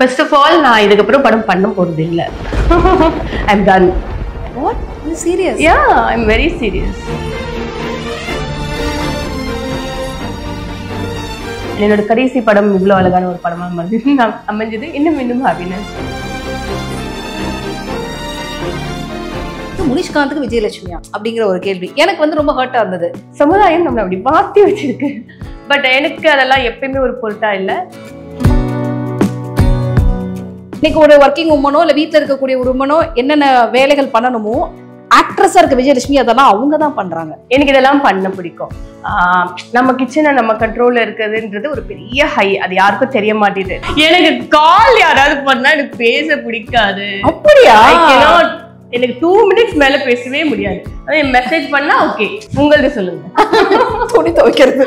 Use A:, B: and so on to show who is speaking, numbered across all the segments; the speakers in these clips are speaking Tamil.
A: First of all, நான் இதுக்கப்புறம் படம் பண்ண போறது இல்ல. I'm done.
B: What? Are you serious?
A: Yeah, I'm very serious. என்னோட கடைசி படம் இவ்வளவு அழகான ஒரு படமா அமைஞ்சது இன்னும் ஹாப்பினஸ்.
B: முனிஷ்காந்துக்கு விஜயலட்சுமியா அப்படிங்கிற ஒரு கேள்வி எனக்கு வந்து ரொம்ப ஹர்ட்டா இருந்தது.
A: சமுதாயம் நம்மளை அப்படி மாத்தி வச்சிருக்கு. பட் எனக்கு அதெல்லாம் எப்பயுமே ஒரு பொருட்டா இல்லை.
B: இன்னைக்கு ஒரு ஒர்க்கிங் உமனோ இல்ல வீட்டுல இருக்கக்கூடிய ஒரு உமனோ என்னென்ன வேலைகள் பண்ணணுமோ ஆக்ட்ரஸா இருக்க விஜயலட்சுமி அதெல்லாம் அவங்க தான் பண்றாங்க.
A: எனக்கு இதெல்லாம் பண்ண பிடிக்கும். நம்ம கிச்சனை நம்ம கண்ட்ரோல்ல இருக்குதுன்றது ஒரு பெரிய ஹை. அது யாருக்கும் தெரிய மாட்டேது. எனக்கு கால் யாராவது பண்ணா எனக்கு பேச பிடிக்காது.
B: அப்படியா?
A: எனக்கு 2 minutes மேல பேசவே முடியாது. அதே மெசேஜ் பண்ணா ஓகே உங்களது சொல்லுங்க.
B: துணி துவைக்கிறது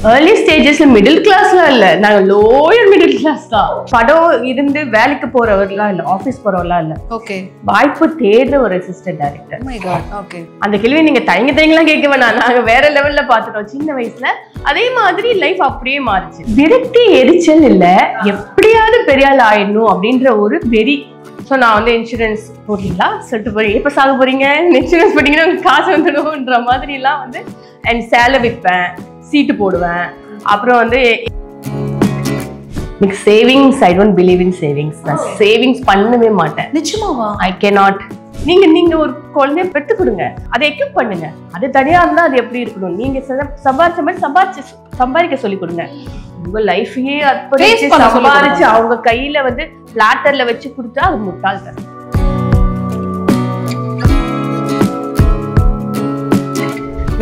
A: ஏர்லி ஸ்டேஜஸ்ல மிடில் கிளாஸ்லாம் இல்ல, நாங்க லோயர் மிடில் கிளாஸ் தான். படம் இருந்து வேலைக்கு போறவர்லாம் இல்ல, ஆபீஸ் போறவர்லாம் இல்ல.
B: ஓகே.
A: வாய்ப்பு தேடுற ஒரு assistant director.
B: My God. Okay.
A: அந்த கேள்வி நீங்க தயங்கலாம் கேட்க வேணாம். நாங்க வேற லெவல்ல பாத்துட்டோம் சின்ன வயசுல. அதே மாதிரி லைஃப் அப்படியே மாறிச்சு. விரக்தி எரிச்சல் இல்ல, எப்படியாவது பெரிய ஆள் ஆயிடணும் அப்படின்ற ஒரு வெறி. ஸோ நான் வந்து இன்சூரன்ஸ் போடுறீங்களா சொல்லிட்டு போறீங்க, எப்போ சாக போறீங்க, இன்சூரன்ஸ் போட்டீங்கன்னா உங்களுக்கு காசு வந்துடும்ன்ற மாதிரிலாம் வந்து அண்ட் சேலை விற்பேன், சீட்டு போடுவேன். அப்புறம் வந்து savings, I don't believe in savings. நான் சேவிங்ஸ் பண்ணவே மாட்டேன்.
B: நிச்சயமாவா?
A: I cannot. நீங்க ஒரு குழந்தைய பெற்று கொடுங்க, அதை எக்யூப் பண்ணுங்க. அது தனியா இருந்தா அது எப்படி இருக்கணும், நீங்க சம்பாதிச்ச மாதிரி சம்பாதிக்க சொல்லி கொடுங்க. உங்க லைஃபையே அர்ப்பணிச்சு சம்பாதிச்சு அவங்க கையில வந்து பிளாட்டர்ல வச்சு கொடுத்தா அது முட்டாள்தான்.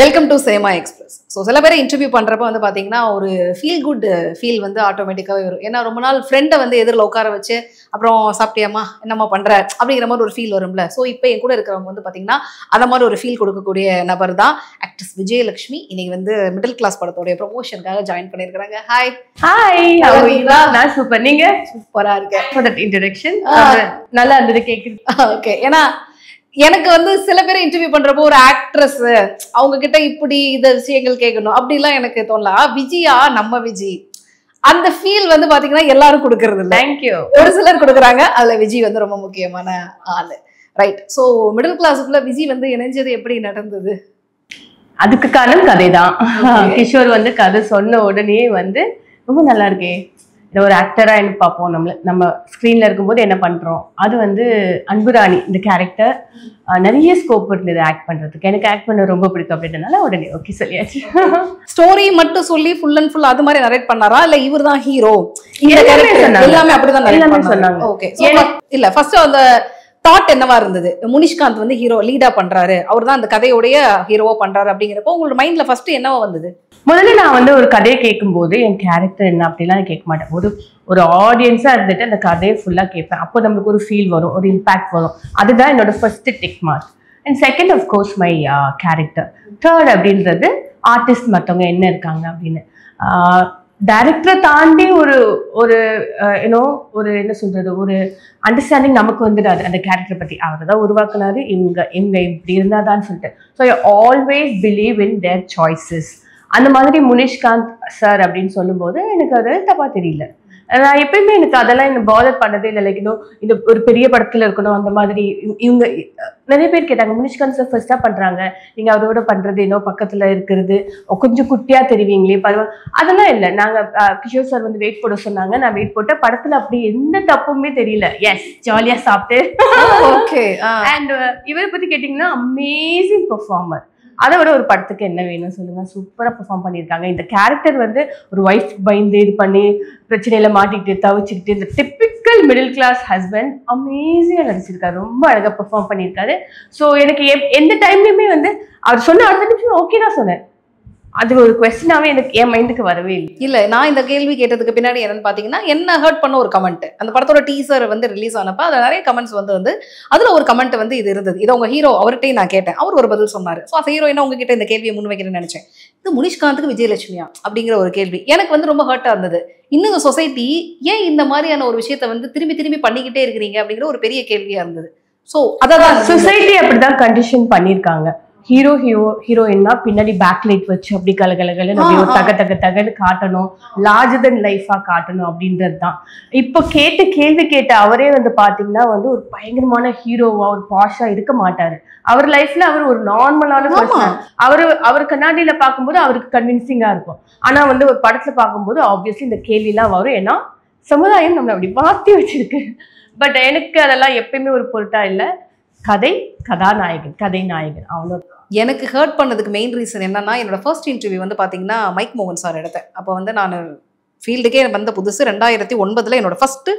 B: வெல்கம் டு சேமா எக்ஸ்பிரஸ். ஸோ சில பேரை இன்டர்வியூ பண்ணுறப்ப வந்து பார்த்தீங்கன்னா ஒரு ஃபீல் குட் ஃபீல் வந்து ஆட்டோமேட்டிக்காகவே வரும். ஏன்னா ரொம்ப நாள் ஃப்ரெண்டை வந்து எதிரில் உட்கார வச்சு அப்புறம் சாப்பிட்டியாமா என்னம்மா பண்ணுற அப்படிங்கிற மாதிரி ஒரு ஃபீல் வரும்ல. ஸோ இப்போ என் கூட இருக்கிறவங்க வந்து பார்த்தீங்கன்னா அந்த மாதிரி ஒரு ஃபீல் கொடுக்கக்கூடிய நபர் தான் ஆக்ட்ரஸ் விஜயலட்சுமி. இன்னைக்கு வந்து மிடில் கிளாஸ் படத்தோடைய ப்ரொமோஷனுக்காக ஜாயின் பண்ணியிருக்கிறாங்க. ஹாய்.
A: ஹாய். நான் சூப்பர். நீங்க?
B: சூப்பராக இருக்கேன்.
A: ஃபார் தட் இன்ட்ரோடக்ஷன் நல்லா இருந்தது கேட்குது.
B: ஓகே. ஏன்னா எனக்கு வந்து சில பேரை இன்டர்வியூ பண்றப்போ ஒரு ஆக்ட்ரஸ் அவங்க கிட்ட இப்படி இந்த விஷயங்கள் கேட்கணும் அப்படிலாம் எனக்கு தோணலாம். விஜயா நம்ம விஜய் அந்த ஃபீல் வந்து பாத்தீங்கன்னா எல்லாரும் கொடுக்கறது இல்லை.
A: தேங்க்யூ.
B: ஒரு சிலர் கொடுக்குறாங்க, அதுல விஜய் வந்து ரொம்ப முக்கியமான ஆளு. ரைட். ஸோ மிடில் கிளாஸுக்குள்ள விஜய் வந்து இணைஞ்சது எப்படி நடந்தது?
A: அதுக்கு காரணம் கதை தான். கிஷோர் வந்து கதை சொன்ன உடனே வந்து ரொம்ப நல்லா இருக்கே, ஒரு ஆக்டரா என்ன பார்ப்போம், நம்ம ஸ்க்ரீன்ல இருக்கும்போது என்ன பண்றோம். அது வந்து அன்புராணி இந்த கேரக்டர் நிறைய ஸ்கோப் இருந்தது ஆக்ட் பண்றதுக்கு. எனக்கு ஆக்ட் பண்ண ரொம்ப பிடிக்கும் அப்படின்றதுனால உடனே ஓகே சொல்லியாச்சு.
B: ஸ்டோரி மட்டும் சொல்லி ஃபுல் அண்ட் ஃபுல் அது மாதிரி நரேட் பண்ணாரா இல்ல இவர் தான் ஹீரோ? எல்லாமே அப்படிதான் சொன்னாங்க. ஓகே. இல்ல ஃபர்ஸ்ட் அந்த தாட் என்னவா இருந்தது? முனிஷ்காந்த் வந்து ஹீரோ லீடா பண்றாரு, அவர் தான் அந்த கதையோடைய ஹீரோவா பண்றாரு அப்படிங்கிறப்போ உங்களோட மைண்ட்ல ஃபர்ஸ்ட் என்னவா வந்தது?
A: முதல்ல நான் வந்து ஒரு கதையை கேட்கும் போது என் கேரக்டர் என்ன அப்படிலாம் கேட்க மாட்டேன். ஒரு ஆடியன்ஸா இருந்துட்டு அந்த கதையை ஃபுல்லா கேட்பேன். அப்போ நம்மளுக்கு ஒரு ஃபீல் வரும், ஒரு இம்பாக்ட் வரும். அதுதான் என்னோட first tick mark. And second of course my character. Third அப்படின்றது ஆர்டிஸ்ட், மற்றவங்க என்ன இருக்காங்க அப்படின்னு. டைரக்டரை தாண்டி ஒரு என்ன சொல்றது, ஒரு அண்டர்ஸ்டாண்டிங் நமக்கு வந்துடாது அந்த கேரக்டரை பத்தி. அவர் தான் உருவாக்குனாரு, இவங்க இப்படி இருந்தாதான்னு சொல்லிட்டு. So I always believe in there choices. அந்த மாதிரி முனிஷ்காந்த் சார் அப்படின்னு சொல்லும்போது எனக்கு அது தப்பா தெரியல. நான் எப்பயுமே எனக்கு அதெல்லாம் என்ன பாதர் பண்ணதே இல்லை. லைக் இந்த ஒரு பெரிய படத்துல இருக்கணும் அந்த மாதிரி. இவங்க நிறைய பேர் கேட்டாங்க, முனிஷ்காந்த் சார் ஃபர்ஸ்டா பண்றாங்க, நீங்க அவரோட பண்றது பக்கத்துல இருக்கிறது கொஞ்சம் குட்டியா தெரிவிங்களே பரவாயில்ல. அதெல்லாம் இல்லை. நாங்க கிஷோர் சார் வந்து வெயிட் போட சொன்னாங்க, நான் வெயிட் போட்ட படத்துல அப்படி எந்த தப்புமே தெரியல. எஸ், ஜாலியா சாப்பிட்டு. அண்ட் இவரை பத்தி கேட்டீங்கன்னா அமேசிங் பெர்ஃபார்மர். அதை விட ஒரு படத்துக்கு என்ன வேணும் சொல்லுங்க? சூப்பரா பெர்ஃபார்ம் பண்ணியிருக்காங்க. இந்த கேரக்டர் வந்து ஒரு ஒய்ஃப் பயந்து இது பண்ணி பிரச்சனையில மாட்டிக்கிட்டு தவிச்சுக்கிட்டு இந்த டிப்பிக்கல் மிடில் கிளாஸ் ஹஸ்பண்ட் அமேசிங்கா நடிச்சிருக்காரு. ரொம்ப அழகா பெர்ஃபார்ம் பண்ணியிருக்காரு. ஸோ எனக்கு எந்த டைம்லயுமே வந்து அவர் சொன்ன அடுத்த நிமிஷம் ஓகே தான் சொன்னேன். அது ஒரு கொஸ்டினாவே எனக்கு என் மைண்டுக்கு வரவே இல்லை.
B: இல்ல, நான் இந்த கேள்வி கேட்டதுக்கு பின்னாடி என்னன்னு பாத்தீங்கன்னா, என்ன ஹர்ட் பண்ண ஒரு கமெண்ட். அந்த படத்தோட டீசர் வந்து ரிலீஸ் ஆனப்ப அதுல நிறைய கமெண்ட்ஸ் வந்து அதுல ஒரு கமெண்ட் வந்து இது இருந்தது. இதை உங்க ஹீரோ அவர்கிட்டையும் நான் கேட்டேன், அவர் ஒரு பதில் சொன்னாரு. ஸோ அந்த ஹீரோ என்ன உங்ககிட்ட இந்த கேள்வியை முன் வைக்கிறேன்னு நினைச்சேன். இது முனிஷ்காந்துக்கு விஜயலட்சுமியா அப்படிங்கிற ஒரு கேள்வி எனக்கு வந்து ரொம்ப ஹர்ட்டா இருந்தது. இன்னும் இந்த சொசைட்டி ஏன் இந்த மாதிரியான ஒரு விஷயத்த வந்து திரும்பி திரும்பி பண்ணிக்கிட்டே இருக்கிறீங்க அப்படிங்கிற ஒரு பெரிய கேள்வியா இருந்தது. ஸோ அதான்
A: சொசைட்டி அப்படிதான் கண்டிஷன் பண்ணியிருக்காங்க. ஹீரோயின்னா பின்னாடி பேக் லைட் வச்சு அப்படி கலகலகலன்னு அப்படியே ஒரு தகன்னு காட்டணும், லார்ஜர் தென் லைஃபா காட்டணும் அப்படின்றது தான். இப்போ கேள்வி கேட்ட அவரே வந்து பாத்தீங்கன்னா வந்து ஒரு பயங்கரமான ஹீரோவா ஒரு பாஷா இருக்க மாட்டாரு. அவர் லைஃப்ல அவர் ஒரு நார்மலான பர்சன். அவர் கண்ணாடியில பார்க்கும்போது அவருக்கு கன்வின்சிங்கா இருக்கும். ஆனா வந்து ஒரு படத்துல பார்க்கும்போது ஆப்வியஸ்லி இந்த கேள்வி எல்லாம் வரும். ஏன்னா சமுதாயம் நம்மளை அப்படி மாத்தி வச்சிருக்கு. பட் எனக்கு அதெல்லாம் எப்பயுமே ஒரு பொருட்டா இல்லை. கதை நாயகன் அவ்வளோ.
B: எனக்கு ஹர்ட் பண்ணதுக்கு மெயின் ரீசன் என்னன்னா, என்னோட ஃபர்ஸ்ட் இன்டர்வியூ வந்து பார்த்தீங்கன்னா மைக் மோகன் சார் எடுத்தேன். அப்போ வந்து நான் ஃபீல்டுக்கே வந்த புதுசு 2009 என்னோட ஃபர்ஸ்ட்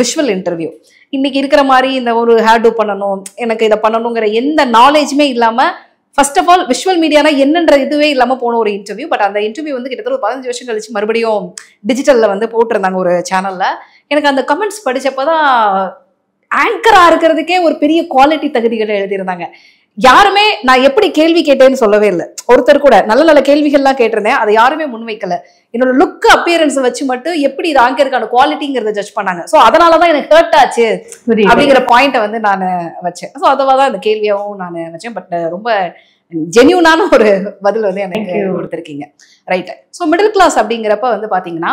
B: விஷுவல் இன்டர்வியூ. இன்னைக்கு இருக்கிற மாதிரி இந்த ஒரு ஹேர் டூ பண்ணணும், எனக்கு இதை பண்ணணுங்கிற எந்த நாலேஜுமே இல்லாமல், ஃபர்ஸ்ட் ஆஃப் ஆல் விஷுவல் மீடியானா என்னன்ற இதுவே இல்லாமல் போன ஒரு இன்டர்வியூ. பட் அந்த இன்டர்வியூ வந்து கிட்டத்தட்ட ஒரு 15 வருஷம் கழிச்சு மறுபடியும் டிஜிட்டலில் வந்து போட்டிருந்தாங்க ஒரு சேனலில். எனக்கு அந்த கமெண்ட்ஸ் படித்தப்போ தான் ஆங்கரா இருக்கிறதுக்கே ஒரு பெரிய குவாலிட்டி தகுதிகளை எழுதியிருந்தாங்க. யாருமே நான் எப்படி கேள்வி கேட்டேன்னு சொல்லவே இல்லை. ஒருத்தர் கூட நல்ல நல்ல கேள்விகள்லாம் கேட்டிருந்தேன், அதை யாருமே முன்வைக்கல. என்னோட லுக் அப்பியரன்ஸ் வச்சு மட்டும் எப்படி இது ஆங்கருக்கான குவாலிட்டிங்கிறத ஜட்ஜ் பண்ணாங்க. ஸோ அதனாலதான் எனக்கு ஹர்ட் ஆச்சு அப்படிங்கிற பாயிண்ட்டை வந்து நான் வச்சேன். ஸோ அதவாதான் இந்த கேள்வியாகவும் நான் வச்சேன். பட் ரொம்ப ஜென்யூனான ஒரு பதில் வந்து எனக்கு கொடுத்துருக்கீங்க. ரைட். ஸோ மிடில் கிளாஸ் அப்படிங்கிறப்ப வந்து பார்த்தீங்கன்னா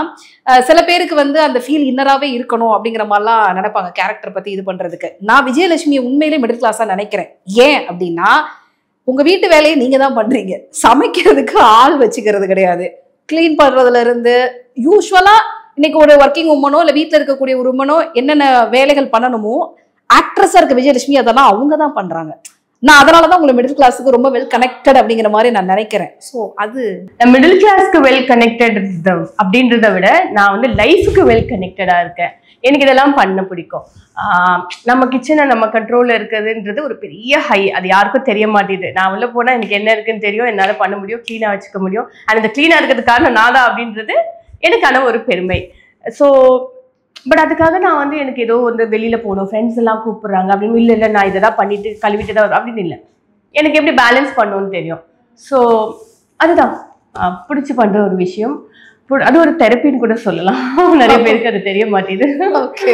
B: சில பேருக்கு வந்து அந்த ஃபீல் இன்னராகவே இருக்கணும் அப்படிங்கிற மாதிரிலாம் நினைப்பாங்க கேரக்டர் பற்றி இது பண்ணுறதுக்கு. நான் விஜயலட்சுமியை உண்மையிலே மிடில் கிளாஸாக நினைக்கிறேன். ஏன் அப்படின்னா, உங்கள் வீட்டு வேலையை நீங்கள் தான் பண்ணுறீங்க, சமைக்கிறதுக்கு ஆள் வச்சுக்கிறது கிடையாது, க்ளீன் பண்ணுறதுல இருந்து யூஸ்வலாக இன்னைக்கு ஒரு ஒர்க்கிங் உமனோ இல்லை வீட்டில் இருக்கக்கூடிய ஒரு உமனோ என்னென்ன வேலைகள் பண்ணணுமோ ஆக்ட்ரஸாக இருக்க விஜயலட்சுமி அதெல்லாம் அவங்க தான் பண்ணுறாங்க. நான் அதனாலதான் உங்களை மிடில் கிளாஸுக்கு ரொம்ப வெல் கனெக்டட் அப்படிங்கிற மாதிரி நான் நினைக்கிறேன். ஸோ அது
A: மிடில் கிளாஸ்க்கு வெல் கனெக்டட் அப்படின்றத விட நான் வந்து லைஃபுக்கு வெல் கனெக்டடா இருக்கேன். எனக்கு இதெல்லாம் பண்ண பிடிக்கும். நம்ம கிச்சனை நம்ம கண்ட்ரோல்ல இருக்குதுன்றது ஒரு பெரிய ஹை. அது யாருக்கும் தெரிய மாட்டேது. நான் உள்ள போனா எனக்கு என்ன இருக்குன்னு தெரியும், என்னால பண்ண முடியும், கிளீனா வச்சுக்க முடியும். அந்த கிளீனா இருக்கிறது காரணம் நான் தான் அப்படின்றது எனக்கான ஒரு பெருமை. ஸோ பட் அதுக்காக நான் வந்து எனக்கு ஏதோ வந்து வெளியில போகணும், ஃப்ரெண்ட்ஸ் எல்லாம் கூப்பிடுறாங்க அப்படின்னு இல்லை நான் இதை தான் பண்ணிட்டு கழுவிட்டு தான் வரும் அப்படின்னு இல்லை. எனக்கு எப்படி பேலன்ஸ் பண்ணணும்னு தெரியும். ஸோ அதுதான் பிடிச்சி பண்ற ஒரு விஷயம். அது ஒரு தெரப்பின்னு கூட சொல்லலாம். நிறைய பேருக்கு அது தெரிய மாட்டேது.
B: ஓகே.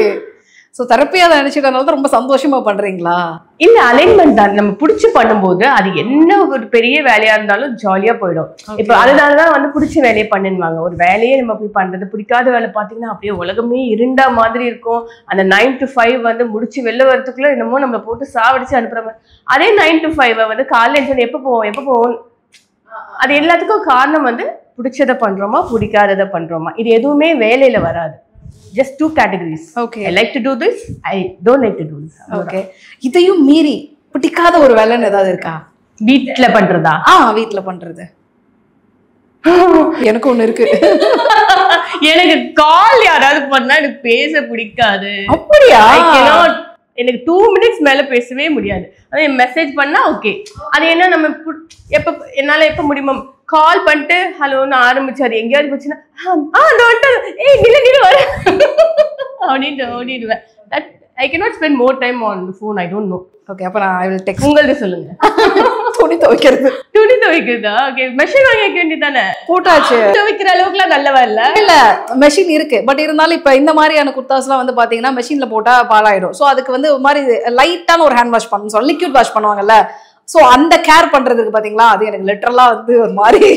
B: ஸோ தெரப்பியா அதை நினைச்சிட்டனால தான் ரொம்ப சந்தோஷமா பண்றீங்களா?
A: இல்ல, அலைன்மெண்ட் தான். நம்ம பிடிச்சி பண்ணும்போது அது என்ன ஒரு பெரிய வேலையா இருந்தாலும் ஜாலியா போயிடும். இப்ப அதனாலதான் வந்து பிடிச்ச வேலையை பண்ணுவாங்க. ஒரு வேலையே நம்ம போய் பண்றது, பிடிக்காத வேலை பாத்தீங்கன்னா அப்படியே உலகமே இருண்டா மாதிரி இருக்கும். அந்த 9 to 5 வந்து முடிச்சு வெளில வரதுக்குள்ள என்னமோ நம்மளை போட்டு சாவடிச்சு அனுப்புற மாதிரி. அதே 9 to 5 வந்து காலையில எப்ப போவோம் அது எல்லாத்துக்கும் காரணம் வந்து பிடிச்சதை பண்றோமா பிடிக்காததை பண்றோமா. இது எதுவுமே வேலையில வராது. Just two categories.
B: Okay.
A: I like to do this, I don't like to do this.
B: Okay. இதையும் மீறி பிடிக்காத ஒரு வேலைன்னு ஏதாவது இருக்கா?
A: வீட்ல பண்றதா?
B: வீட்ல பண்றது எனக்கு ஒண்ணு இருக்கு.
A: எனக்கு கால் யாராவது பண்ணா எனக்கு பேச பிடிக்காது.
B: அப்படியா?
A: எனக்கு 2 minutes மேல பேசவே முடியாது. அதே மெசேஜ் பண்ணா ஓகே. அது என்ன நம்ம என்னால எப்ப முடியுமா கால் பண்ணிட்டு ஹலோன்னு ஆரம்பிச்சாரு எங்கேயாவது போச்சுன்னா அப்படின்னு ஓடிடுவேன். I cannot spend more time on the phone. I don't know.
B: Okay, அப்ப நான் I will text.
A: உங்களது சொல்லுங்க.
B: துணி துவைக்கிறதா?
A: ஓகே, மெஷின் வாங்க வேண்டியதானே?
B: போட்டாச்சு.
A: துவைக்கிற அளவுக்குலாம் நல்லவா
B: இல்ல மெஷின் இருக்கு. பட் இருந்தாலும் இப்ப இந்த மாதிரியான குர்தாஸ்லாம் வந்து பாத்தீங்கன்னா மெஷின்ல போட்டா பாலாயிடும். சோ அதுக்கு வந்து ஒரு மாதிரி லைட்டான ஒரு ஹேண்ட் வாஷ் பண்ணணும், சொல்லி லிக்விட் வாஷ் பண்ணுவாங்கல்ல. ஸோ அந்த கேர் பண்றதுக்கு பாத்தீங்களா, அது எனக்கு லிட்டரலா வந்து ஒரு மாதிரி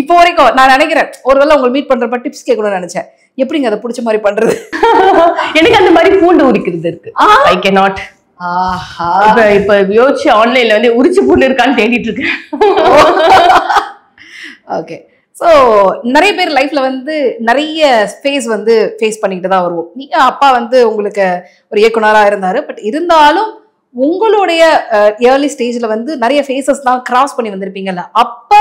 B: இப்போ வரைக்கும் நான் நினைக்கிறேன் ஒருவேளை உங்களை மீட் பண்றப்ப டிப்ஸ் கேட்கணும்னு நினைச்சேன். எப்படிங்க அதை பிடிச்ச மாதிரி பண்றது?
A: எனக்கு அந்த மாதிரி பூண்டு உரிக்கிறது இருக்கு. I cannot. இப்ப யோசிச்சு ஆன்லைன்ல வந்து உரிச்சு பூண்டு இருக்கான்னு தேடிட்டு இருக்கேன்.
B: ஓகே. ஸோ நிறைய பேர் லைஃப்ல வந்து நிறைய ஃபேஸ் பண்ணிக்கிட்டு தான் வருவோம். நீங்க அப்பா வந்து உங்களுக்கு ஒரு இயக்குனராக இருந்தாரு. பட் இருந்தாலும் உங்களுடைய ஏர்லி ஸ்டேஜ்ல வந்து நிறைய ஃபேஸஸ் தான் கிராஸ் பண்ணி வந்திருப்பீங்கல்ல. அப்ப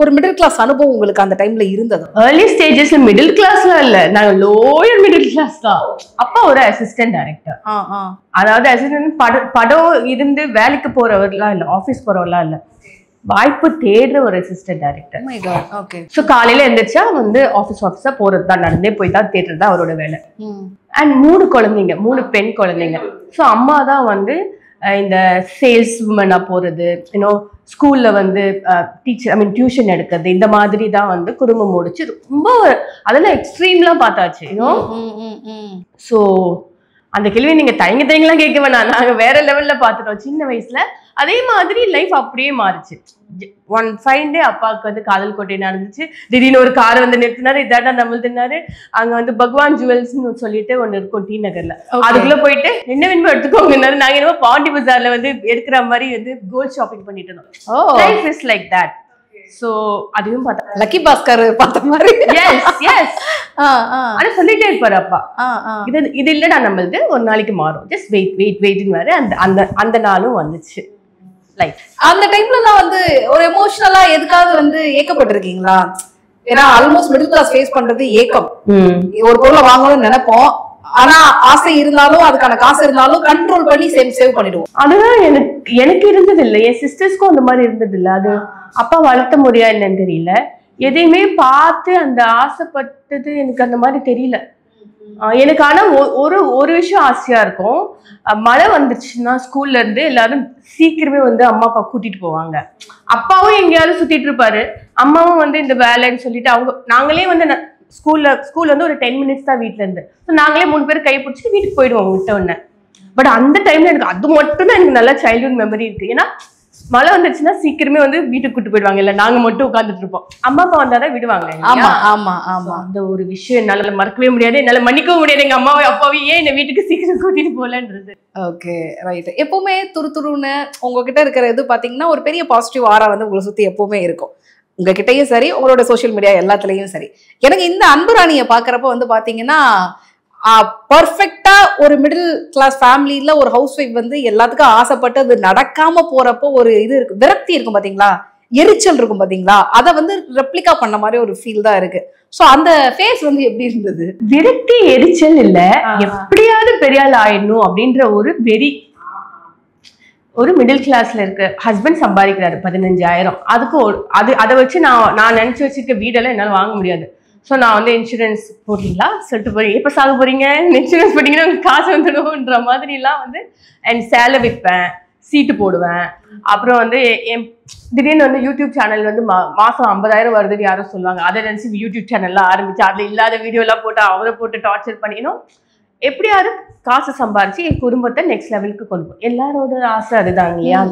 B: ஒரு மிடில் கிளாஸ் அனுபவம் உங்களுக்கு அந்த டைம்ல இருந்தது?
A: ஏர்லி ஸ்டேஜஸ்ல மிடில் கிளாஸ்ல இல்ல, நாங்க லோயர் மிடில் கிளாஸ் தான். அப்பா ஒரு அசிஸ்டன்ட் டைரக்டர். அதாவது அசிஸ்டன்ட் படம் இருந்து வேலைக்கு போறவர்லாம் இல்ல, ஆபீஸ் போறவர்லாம் இல்ல, வாய்ப்பு தேடுற ஒரு அசிஸ்டன்ட் டைரக்டர். ஸோ காலையில எந்திரிச்சா வந்து ஆஃபீஸா போறது தான், நடந்தே போய் தான் தேடுறது தான் அவரோட வேலை. அண்ட் 3 குழந்தைங்க, 3 பெண் குழந்தைங்க. ஸோ அம்மா தான் வந்து இந்த சேல்ஸ் உமனா போறது, ஸ்கூல்ல வந்து டியூஷன் எடுக்கிறது, இந்த மாதிரி தான் வந்து குடும்பம் முடிச்சு ரொம்ப அதெல்லாம் எக்ஸ்ட்ரீம்லாம் பார்த்தாச்சு. ஸோ அந்த கேள்வி நீங்க தயங்கலாம் கேட்க வேணாம், நாங்க வேற லெவல்ல பார்த்துட்டோம் சின்ன வயசுல. அதே மாதிரி லைஃப் அப்படியே மாறுச்சு. ஒன் ஃபைன் டே அப்பாவுக்கு வந்து காதல் கோட்டை நடந்துச்சு. திடீர்னு ஒரு காரை வந்து நிறுத்தினாரு, இதாட்டா நம்மளுதுனாரு. அங்க வந்து பகவான் ஜுவல்ஸ்ன்னு சொல்லிட்டு ஒண்ணு இருக்கும் டி நகர்ல. அதுக்குள்ள போயிட்டு என்ன வேணுமோ எடுத்துக்கோங்கன்னாரு. நாங்க என்னமோ பாண்டி பஜார்ல வந்து எடுக்கிற மாதிரி வந்து கோல்ட் ஷாப்பிங் பண்ணிட்டு இருந்தோம். Life is like that. So அதுவும் பார்த்தா
B: லக்கி பாஸ்கர் பார்த்த மாதிரி.
A: Yes yes. ஆனா சொல்லிட்டே இருப்பாரு அப்பா, இது இல்லடா நம்மளுது, ஒரு நாளைக்கு மாறும், ஜஸ்ட் வெயிட் வெயிட் வெயிட்னு வேற. அந்த நாளும் வந்துச்சு. லைக்
B: அந்த டைம்ல தான் வந்து ஒரு எமோஷனலா எதுக்காவது வந்து ஏக்கப்பட்டிருக்கீங்களா? ஏன்னா ஆல்மோஸ்ட் மிடில் கிளாஸ் ஃபேஸ் பண்றது ஏக்கம். ஒரு பொருளை வாங்கணும்னு நினைப்போம், ஆனா ஆசை இருந்தாலும் அதுக்கான காசு இருந்தாலும் கண்ட்ரோல் பண்ணி சேவ் பண்ணிடுவோம்.
A: அதுதான் எனக்கு இருந்தது இல்லை, என் சிஸ்டர்ஸ்க்கும் அந்த மாதிரி இருந்தது இல்லை. அது அப்பா வளர்த்த முறையா என்னன்னு தெரியல. எதையுமே பார்த்து அந்த ஆசைப்பட்டது எனக்கு அந்த மாதிரி தெரியல எனக்கு. ஆனா ஒரு விஷயம் ஆசையா இருக்கும், மழை வந்துருச்சுன்னா ஸ்கூல்ல இருந்து எல்லாரும் சீக்கிரமே வந்து அம்மா அப்பா கூட்டிட்டு போவாங்க. அப்பாவும் எங்கேயாவது சுத்திட்டு இருப்பாரு, அம்மாவும் வந்து இந்த வேலைன்னு சொல்லிட்டு நாங்களே வந்து ஸ்கூல் வந்து ஒரு 10 minutes தான் வீட்டுல இருந்து. நாங்களே 3 பேர் கை பிடிச்சிட்டு வீட்டுக்கு போயிடுவோம் விட்ட உடனே. பட் அந்த டைம்ல எனக்கு அது மட்டும் தான் எனக்கு நல்ல சைல்ட்ஹுட் மெமரி இருக்கு. ஏன்னா மழை வந்துச்சுன்னா சீக்கிரமே வந்து வீட்டுக்கு கூட்டு போயிடுவாங்க, இல்ல நாங்க மட்டும் உட்காந்துட்டு இருப்போம். அம்மா அப்பா வந்தாதான் விடுவாங்க.
B: ஆமா ஆமா ஆமா.
A: அந்த ஒரு விஷயம் என்னால மறக்கவே முடியாது, என்னால மன்னிக்கவும் முடியாது. எங்க அம்மாவை அப்பாவை ஏன் என்ன வீட்டுக்கு சீக்கிரம் கூட்டிட்டு போலன்றது.
B: Okay right. எப்பவுமே துருன்னு உங்ககிட்ட இருக்கிற இது பாத்தீங்கன்னா ஒரு பெரிய பாசிட்டிவ் ஆரா வந்து உங்களை சுத்தி எப்பவுமே இருக்கும். உங்ககிட்டயும் சரி, உங்களோட சோசியல் மீடியா எல்லாத்துலயும் சரி. எனக்கு இந்த அன்புராணியை பாக்குறப்ப வந்து பாத்தீங்கன்னா பர்ஃபெக்டா ஒரு மிடில் கிளாஸ் ஃபேமிலியில ஒரு ஹவுஸ் ஒய்ஃப் வந்து எல்லாத்துக்கும் ஆசைப்பட்டு அது நடக்காம போறப்போ ஒரு இது இருக்கு, விரக்தி இருக்கும் பாத்தீங்களா, எரிச்சல் இருக்கும் பாத்தீங்களா, அதை வந்து ரெப்ளிகா பண்ண மாதிரி ஒரு ஃபீல் தான் இருக்கு. சோ அந்த ஃபேஸ் வந்து எப்படி இருந்தது?
A: விரக்தி எரிச்சல் இல்ல, எப்படியாவது பெரிய ஆள் ஆயிடணும் அப்படின்ற ஒரு வெறி. ஒரு மிடில் கிளாஸ்ல இருக்க ஹஸ்பண்ட் சம்பாதிக்கிறாரு 15,000, அதுக்கு அதை வச்சு நான் நினைச்சு வச்சிருக்க வீடெல்லாம் என்னால வாங்க முடியாது. ஸோ நான் வந்து இன்சூரன்ஸ் போடுறீங்களா சொல்லிட்டு போறீங்க, எப்போ சாக போறீங்க, இன்சூரன்ஸ் போட்டீங்கன்னா உங்களுக்கு காசு வந்துடும்ன்ற மாதிரிலாம் வந்து அண்ட் சேலை விற்பேன், சீட்டு போடுவேன். அப்புறம் வந்து திடீர்னு வந்து யூடியூப் சேனல் வந்து மாசம் 50,000 வருதுன்னு யாரும் சொல்லுவாங்க. அதை நினைச்சு யூடியூப் சேனல்லாம் ஆரம்பிச்சு அதுல இல்லாத வீடியோ எல்லாம் போட்டு அவரை போட்டு டார்ச்சர் பண்ணிக்கணும். எப்படியாவது காசு சம்பாரிச்சு என் குடும்பத்தை நெக்ஸ்ட் லெவலுக்கு கொண்டு போகும். எல்லாரோட ஆசை அதுதான் இல்லையா?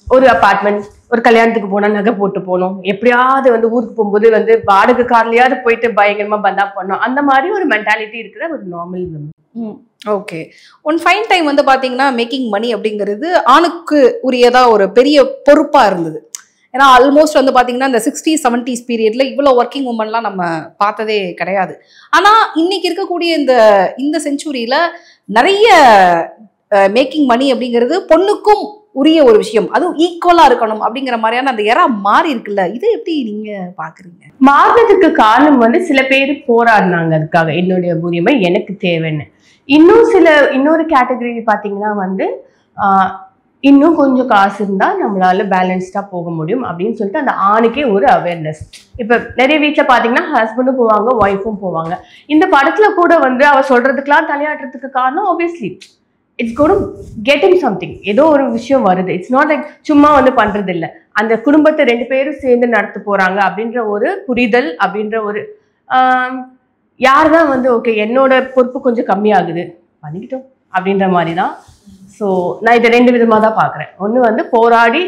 A: ஒரு அபார்ட்மெண்ட், ஒரு கல்யாணத்துக்கு போனா நகை போட்டு போகணும், எப்படியாவது வந்து ஊருக்கு போகும்போது வந்து வாடகை கார்லயாவது போயிட்டு பயங்கரமா பந்தா பண்ணணும். அந்த மாதிரி ஒரு மென்டாலிட்டி இருக்கிற ஒரு normal women.
B: Okay. One fine time வந்து பாத்தீங்கன்னா மேக்கிங் மணி அப்படிங்கிறது ஆணுக்கு உரியதா ஒரு பெரிய பொறுப்பா இருந்தது. ஏன்னா ஆல்மோஸ்ட் வந்து பாத்தீங்கன்னா இந்த 60s 70s பீரியட்ல இவ்வளவு ஒர்க்கிங் உமன்லாம் நம்ம பார்த்ததே கிடையாது. ஆனா இன்னைக்கு இருக்கக்கூடிய இந்த செஞ்சுரியில நிறைய மேக்கிங் மணி அப்படிங்கிறது பொண்ணுக்கும் உரிய ஒரு விஷயம், அதுவும் ஈக்குவலா இருக்கணும் அப்படிங்கிற மாதிரியான அந்த எரா மாறி இருக்குல்ல, இதை எப்படி நீங்க பாக்குறீங்க?
A: மாறுறதுக்கு காரணம் வந்து சில பேர் போராடினாங்க அதுக்காக, என்னுடைய உரிமை எனக்கு தேவைன்னு. இன்னொரு கேட்டகரி பாத்தீங்கன்னா வந்து இன்னும் கொஞ்சம் காசு இருந்தா நம்மளால பேலன்ஸ்டா போக முடியும் அப்படின்னு சொல்லிட்டு அந்த ஆணுக்கே ஒரு அவேர்னஸ். இப்ப நிறைய வீட்டுல பாத்தீங்கன்னா ஹஸ்பண்டும் போவாங்க, ஒய்ஃபும் போவாங்க. இந்த படத்துல கூட வந்து அவ சொல்றதுக்கெல்லாம் தலையாட்டுறதுக்கு காரணம் obviously it's got to get in something, ஏதோ ஒரு விஷயம் வருது. இட்ஸ் நாட் லைக் சும்மா வந்து பண்றது இல்லை, அந்த குடும்பத்தை 2 பேரும் சேர்ந்து நடத்த போறாங்க அப்படின்ற ஒரு புரிதல், அப்படின்ற ஒரு யாருதான் வந்து ஓகே என்னோட பொறுப்பு கொஞ்சம் கம்மியாகுது பண்ணிக்கிட்டோம் அப்படின்ற மாதிரி தான். ஸோ நான் இதை 2 விதமாக தான் பார்க்குறேன். ஒன்று வந்து போராடி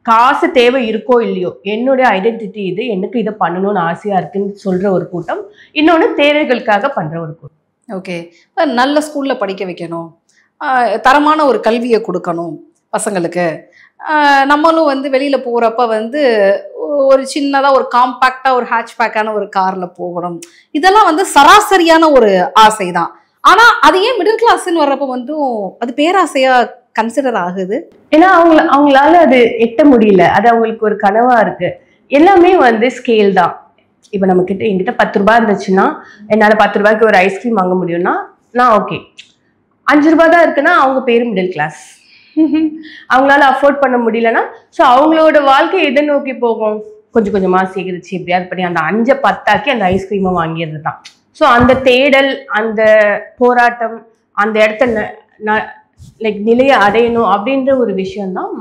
A: காசு தேவை இருக்கோ இல்லையோ, என்னுடைய ஐடென்டிட்டி இது, எனக்கு இதை பண்ணணும்னு ஆசையாக இருக்குன்னு சொல்கிற ஒரு கூட்டம். இன்னொன்று தேவைகளுக்காக பண்ணுற ஒரு கூட்டம்.
B: ஓகே. நல்ல ஸ்கூலில் படிக்க வைக்கணும், தரமான ஒரு கல்வியை கொடுக்கணும் பசங்களுக்கு. நம்மளும் வந்து வெளியில் போகிறப்ப வந்து ஒரு சின்னதாக ஒரு காம்பேக்டாக ஒரு ஹேட்ச்பேக்கான ஒரு காரில் போகணும். இதெல்லாம் வந்து சராசரியான ஒரு ஆசை தான். ஆனால் அது ஏன் மிடில் கிளாஸ்ன்னு வர்றப்ப வந்து அது பேராசையாக கன்சிடர் ஆகுது?
A: ஏன்னா அவங்களால அது எட்ட முடியல, அது அவங்களுக்கு ஒரு கனவாக இருக்குது. எல்லாமே வந்து ஸ்கேல் தான். இப்போ என்கிட்ட 10 ரூபாய் இருந்துச்சுன்னா என்னால் 10 ரூபாய்க்கு ஒரு ஐஸ்கிரீம் வாங்க முடியும்னா நான் ஓகே. 5 ரூபாய் தான் இருக்குன்னா அவங்க பேரு மிடில் கிளாஸ். அவங்களால அஃபோர்ட் பண்ண முடியலன்னா ஸோ அவங்களோட வாழ்க்கை எதை நோக்கி போகும், கொஞ்சம் கொஞ்சமாக சேகரிச்சு எப்படியாவது பண்ணி அந்த 5 10 அந்த ஐஸ்கிரீமை வாங்கியது தான். ஸோ அந்த தேடல், அந்த போராட்டம், அந்த இடத்த லைக் நிலையை அடையணும் அப்படின்ற ஒரு விஷயம்தான்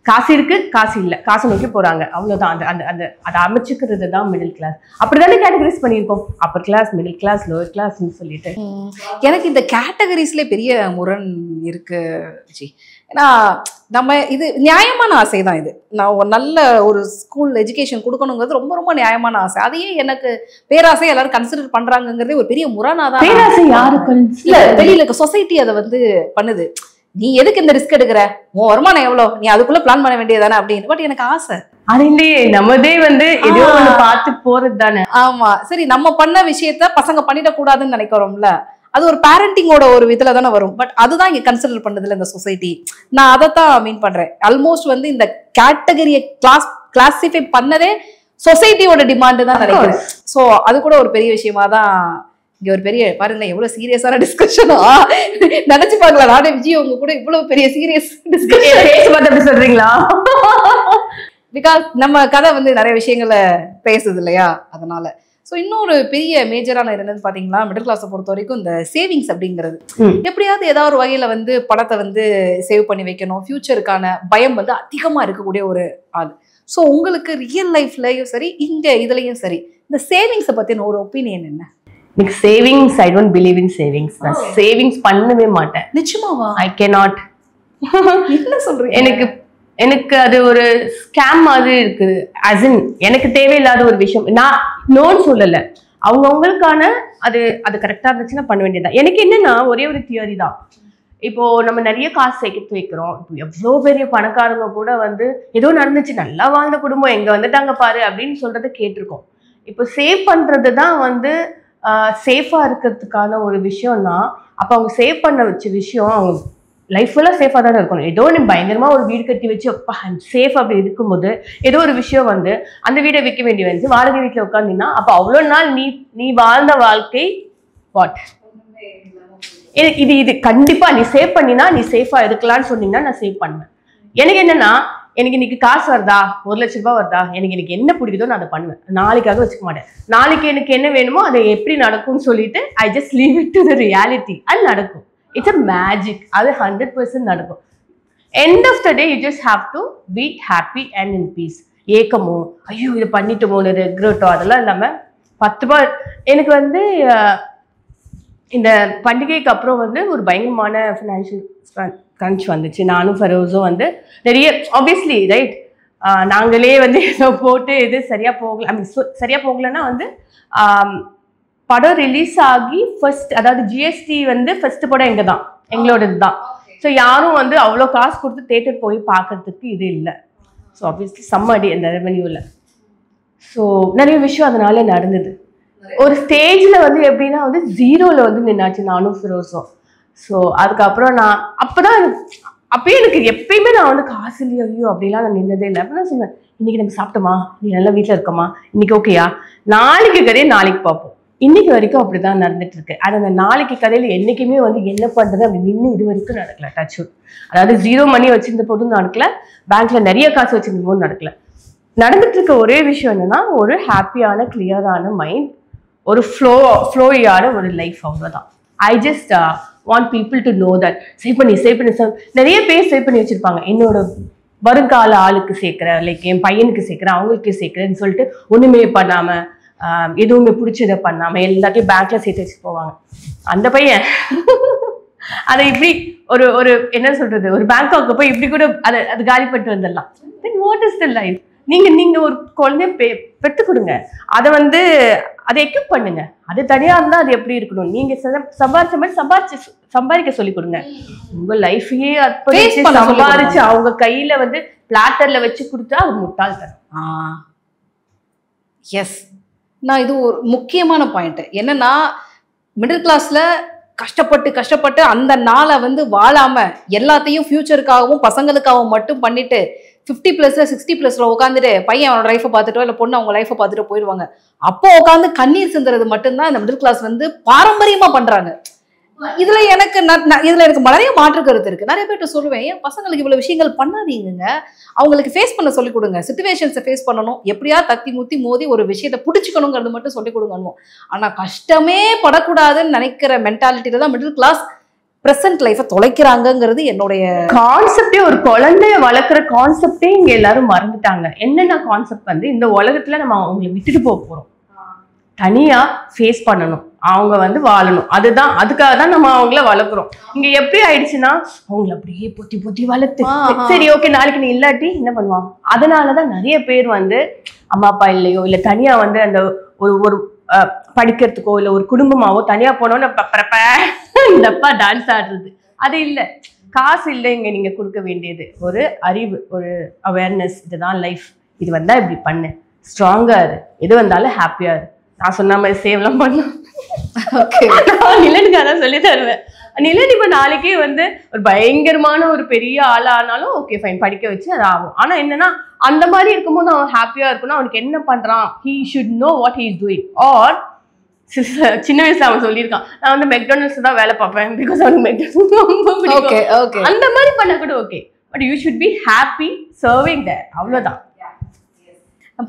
A: காசு இருக்கு, காசு இல்லை, காசு நோக்கி போறாங்க, அவ்வளவுதான். அந்த அந்த அந்த அதை அமைச்சுக்கிறது தான் மிடில் கிளாஸ். அப்படிதானே கேட்டகரைஸ் பண்ணியிருக்கோம், upper class, middle class, lower கிளாஸ்ன்னு சொல்லிட்டு.
B: எனக்கு இந்த கேட்டகரிஸ்ல பெரிய முரண் இருக்கு ஜி. ஏன்னா நம்ம இது நியாயமான ஆசை தான். இது நான் ஒரு நல்ல ஒரு ஸ்கூல் எஜுகேஷன் கொடுக்கணுங்கிறது ரொம்ப ரொம்ப நியாயமான ஆசை. அதையே எனக்கு பேராசை எல்லாரும் கன்சிடர் பண்றாங்கிறதே ஒரு பெரிய முரணாதான்.
A: பேராசை யாருக்கு
B: இல்ல, வெளியில இருக்க சொசைட்டி அதை வந்து பண்ணுது. நீ எதுக்கு இந்த ரிஸ்க் எடுக்கிற, உன் வருமானம் எவ்வளவு, நீ அதுக்குள்ள பிளான் பண்ண வேண்டியதானே அப்படின்னு. பட் எனக்கு ஆசை
A: அது இல்லையே, நம்மதே வந்து ஏதோ ஒண்ணு பார்த்து போறது தானே.
B: ஆமா, சரி, நம்ம பண்ண விஷயத்த பசங்க பண்ணிடக்கூடாதுன்னு நினைக்கிறோம்ல, அது ஒரு பேரண்டிங்கோட ஒரு விதத்துல தானே வரும். பட் அதுதான் இங்க கன்சிடர் பண்ணதுல இந்த சொசைட்டி. நான் அதைத்தான் மீன் பண்றேன். ஆல்மோஸ்ட் வந்து இந்த கேட்டகரியை கிளாசிஃபை பண்ணதே சொசைட்டியோட டிமாண்ட் தான் நினைக்கிறேன். ஸோ அது கூட ஒரு பெரிய விஷயமா தான் இங்க ஒரு பெரிய பாருங்களேன், எவ்வளவு சீரியஸான டிஸ்கஷனா நினைச்சு பாக்கலாம். நானே விஜய் உங்க கூட இவ்வளவு பெரிய சீரியஸ் டிஸ்கஷன்
A: சொல்றீங்களா?
B: பிகாஸ் நம்ம கதை வந்து நிறைய விஷயங்களை பேசுது இல்லையா, அதனால. ஸோ இன்னொரு பெரிய மேஜரான என்னன்னு பாத்தீங்கன்னா, மிடில் கிளாஸை பொறுத்த வரைக்கும் இந்த சேவிங்ஸ் அப்படிங்கிறது, எப்படியாவது ஏதாவது ஒரு வகையில வந்து பணத்தை வந்து சேவ் பண்ணி வைக்கணும், ஃபியூச்சருக்கான பயம் வந்து அதிகமா இருக்கக்கூடிய ஒரு ஆள். ஸோ உங்களுக்கு ரியல் லைஃப்லயும் சரி, இங்க இதுலயும் சரி, இந்த சேவிங்ஸை பத்தின ஒரு ஒப்பீனியன் என்ன?
A: எனக்கு savings, I don't believe in savings. நான் சேவிங்ஸ் பண்ணவே மாட்டேன்.
B: நிச்சயமாவா?
A: I cannot.
B: என்ன சொல்றீங்க?
A: எனக்கு அது ஒரு ஸ்கேம் மாதிரி இருக்குது. அஸ் இன் எனக்கு தேவையில்லாத ஒரு விஷயம். நான் நோன்னு சொல்லல, அவங்கவுங்களுக்கான அது அது கரெக்டா இருந்துச்சுன்னா பண்ண வேண்டியதுதான். எனக்கு என்னன்னா ஒரே ஒரு தியரி தான். இப்போ நம்ம நிறைய காசு சேர்த்து வைக்கிறோம். இப்போ எவ்வளோ பெரிய பணக்காரங்க கூட வந்து ஏதோ நடந்துச்சு, நல்லா வாழ்ந்த குடும்பம், எங்க வந்துட்டாங்க பாரு அப்படின்னு சொல்றதை கேட்டிருக்கோம். இப்போ சேவ் பண்றது தான் வந்து சேஃபா இருக்கிறதுக்கான ஒரு விஷயம்னா, அப்போ அவங்க சேவ் பண்ண வச்ச விஷயம் அவங்க லைஃப் ஃபுல்லாக சேஃபாக தானே இருக்கணும். ஏதோ நீ பயங்கரமா ஒரு வீடு கட்டி வச்சு அப்பா சேஃப் அப்படி இருக்கும்போது ஏதோ ஒரு விஷயம் வந்து அந்த வீடை விற்க வேண்டி வந்து வாடகை வீட்டில் உட்காந்தீங்கன்னா அப்போ அவ்வளோ நாள் நீ வாழ்ந்த வாழ்க்கை வாட்? இது கண்டிப்பா நீ சேவ் பண்ணினா நீ சேஃபா இருக்கலாம்னு சொன்னீங்கன்னா நான் சேவ் பண்ணுவேன். எனக்கு என்னன்னா, எனக்கு இன்னைக்கு காசு வருதா, 1 லட்ச ரூபாய் வருதா, எனக்கு இன்னைக்கு என்ன பிடிக்குதோ நான் அதை பண்ணுவேன். நாளைக்காக வச்சுக்க மாட்டேன். நாளைக்கு எனக்கு என்ன வேணுமோ அதை எப்படி நடக்கும்னு சொல்லிட்டு I just leave it to the reality. அது நடக்கும். It's a magic. அது 100% நடக்கும். End of the day you just have to be happy and in peace. ஏக்கமோ ஐயோ இதை பண்ணிட்டோமோன்னு ரெக்ரெட்டோ அதெல்லாம் இல்லாமல் 10 ரூபாய். எனக்கு வந்து இந்த பண்டிகைக்கு அப்புறம் வந்து ஒரு பயங்கரமான ஃபினான்ஷியல் crunch வந்துச்சு. நானும் ஃபரோஸும் வந்து நிறைய ஆப்வியஸ்லி ரைட் நாங்களே வந்து ஏதோ போட்டு இது சரியா போகல, ஐ மீன் சரியா போகலன்னா வந்து படம் ரிலீஸ் ஆகி ஃபர்ஸ்ட், அதாவது ஜிஎஸ்டி வந்து ஃபர்ஸ்ட் படம் எங்களோடது தான். ஸோ யாரும் வந்து அவ்வளோ காசு கொடுத்து தேட்டர் போய் பார்க்கறதுக்கு இது இல்லை. ஸோ ஆப்வியஸ்லி சம்மடி அந்த ரெவன்யூவில். ஸோ நிறைய விஷயம் அதனால நடந்தது. ஒரு ஸ்டேஜில் வந்து எப்படின்னா வந்து 0ல் வந்து நின்னாச்சு நானும் ஃபிரோஸும். ஸோ அதுக்கப்புறம் நான் அப்பயே எனக்கு எப்பயுமே நான் வந்து காசு இல்லையோ ஐயோ அப்படிலாம் நான் நின்னதே இல்லை. அப்போ நான் சொன்னேன், இன்னைக்கு நம்ம சாப்பிட்டோமா, நீ நல்லா வீட்டில் இருக்கமா, இன்னைக்கு ஓகேயா, நாளைக்கு கதையை நாளைக்கு பார்ப்போம். இன்னைக்கு வரைக்கும் அப்படிதான் நடந்துட்டு இருக்கு. அது அந்த நாளைக்கு கதையில என்னைக்குமே வந்து என்ன பண்றது அப்படி நின்று இது வரைக்கும் நடக்கல. Touch wood. அதாவது 0 மணி வச்சிருந்த போதும் நடக்கல, பேங்க்ல நிறைய காசு வச்சிருந்த போதும் நடக்கல. நடந்துட்டு இருக்க ஒரே விஷயம் என்னன்னா, ஒரு ஹாப்பியான கிளியரான மைண்ட், ஒரு ஃப்ளோயான ஒரு லைஃப், அவ்வளோதான். I just want people to know that. Save பண்ணி நிறைய பேர் சேவ் பண்ணி வச்சிருப்பாங்க. என்னோட வருங்கால ஆளுக்கு சேர்க்கிறேன், லைக் என் பையனுக்கு சேர்க்கிறேன், அவங்களுக்கு சேர்க்கிறேன்னு சொல்லிட்டு ஒண்ணுமே பண்ணாம எதுவுமே பிடிச்சதை பண்ணாம எல்லாத்தையும் பேங்க்ல சேர்த்து வச்சு போவாங்க. அந்த பையன் அதை இப்படி ஒரு என்ன சொல்றது, ஒரு பேங்காக்கு போய் இப்படி கூட அது காலி பண்ணிட்டு வந்துடலாம். Then what is the life? நீங்க ஒரு குழந்தைய பெற்று கொடுங்க, அதை வந்து அதை எக்யூப் பண்ணுங்க. அது தனியா இருந்தா அது எப்படி இருக்கணும், நீங்க சம்பாதிச்ச மாதிரி சம்பாதிக்க சொல்லி கொடுங்க. உங்க லைஃபையே அர்ப்பணிச்சு சம்பாதிச்சு அவங்க கையில வந்து பிளாட்டர்ல வச்சு கொடுத்தா அது முட்டாள் தரும்.
B: எஸ், நான் இது ஒரு முக்கியமான பாயிண்ட். என்னன்னா, மிடில் கிளாஸ்ல கஷ்டப்பட்டு அந்த நாளை வந்து வாழாம எல்லாத்தையும் ஃபியூச்சருக்காகவும் பசங்களுக்காகவும் மட்டும் பண்ணிட்டு 50+, 60+ல உட்காந்துட்டு பையன் அவனோட லைஃபை பார்த்துட்டோ இல்லை பொண்ணு அவங்க லைஃபை பார்த்துட்டு போயிடுவாங்க. அப்போ உட்காந்து கண்ணீர் சிந்துறது மட்டும்தான் இந்த மிடில் கிளாஸ் வந்து பாரம்பரியமா பண்றாங்க. இதுல எனக்கு நிறைய மாற்று கருத்து இருக்கு. நிறைய பேர்ட்ட சொல்லுவேன், ஏன் பசங்களுக்கு இவ்வளவு விஷயங்கள் பண்ணாதீங்க, அவங்களுக்கு ஃபேஸ் பண்ண சொல்லிக் கொடுங்க, சிச்சுவேஷன்ஸை ஃபேஸ் பண்ணணும், எப்படியா தத்தி முத்தி மோதி ஒரு விஷயத்தை பிடிச்சிக்கணுங்கிறது மட்டும் சொல்லிக் கொடுங்க. ஆனா கஷ்டமே படக்கூடாதுன்னு நினைக்கிற மென்டாலிட்டியில தான் மிடில் கிளாஸ் பிரசன்ட் லைஃபை தொலைக்கிறாங்கங்கிறது என்னுடைய
A: கான்செப்டே, ஒரு குழந்தைய வளர்க்குற கான்செப்டே இங்க எல்லாரும் மறந்துட்டாங்க. என்னென்ன கான்செப்ட் வந்து இந்த உலகத்துல நம்ம அவங்களை விட்டுட்டு போறோம், தனியா ஃபேஸ் பண்ணணும், அவங்க வந்து வாழணும், அதுதான். அதுக்காக தான் நம்ம அவங்கள வளர்க்குறோம். இங்க எப்படி ஆயிடுச்சுன்னா அவங்கள அப்படியே பொத்தி பொத்தி வளர்த்து சரி ஓகே நாளைக்கு நீ இல்லாட்டி என்ன பண்ணுவான். அதனாலதான் நிறைய பேர் வந்து அம்மா அப்பா இல்லையோ இல்ல தனியா வந்து அந்த ஒரு படிக்கிறதுக்கோ இல்ல ஒரு குடும்பமாவோ தனியா போனோன்னு இந்தப்பா டான்ஸ் ஆடுறது அது இல்லை. காசு இல்லைங்க நீங்க கொடுக்க வேண்டியது, ஒரு அறிவு, ஒரு அவேர்னஸ். இதுதான் லைஃப், இது வந்தா இப்படி பண்ணு, ஸ்ட்ராங்கா இரு, எது வந்தாலும் ஹாப்பியா இரு. நான் சொன்ன மாதிரி சேவ்லாம் பண்ணும். நிலனுக்கு அதான் சொல்லி தருவேன். நிலன் இப்ப நாளைக்கே வந்து ஒரு பயங்கரமான ஒரு பெரிய ஆளா ஆனாலும் ஓகே ஃபைன் படிக்க வச்சு அது ஆகும். ஆனா என்னன்னா அந்த மாதிரி இருக்கும்போது அவன் ஹாப்பியா இருக்கணும். அவனுக்கு என்ன பண்றான், he should know what he is doing. ஆர் சின்ன வயசுல அவன் சொல்லியிருக்கான் நான் வந்து மெக்டானல்ட்ஸ் தான் வேலை பார்ப்பேன் பிகாஸ் அவனுக்கு மெக்டானல்ட்ஸ் ரொம்ப பிடிக்கும். அந்த மாதிரி பண்ண கூட okay, but you should be happy serving there, அவ்வளவுதான்.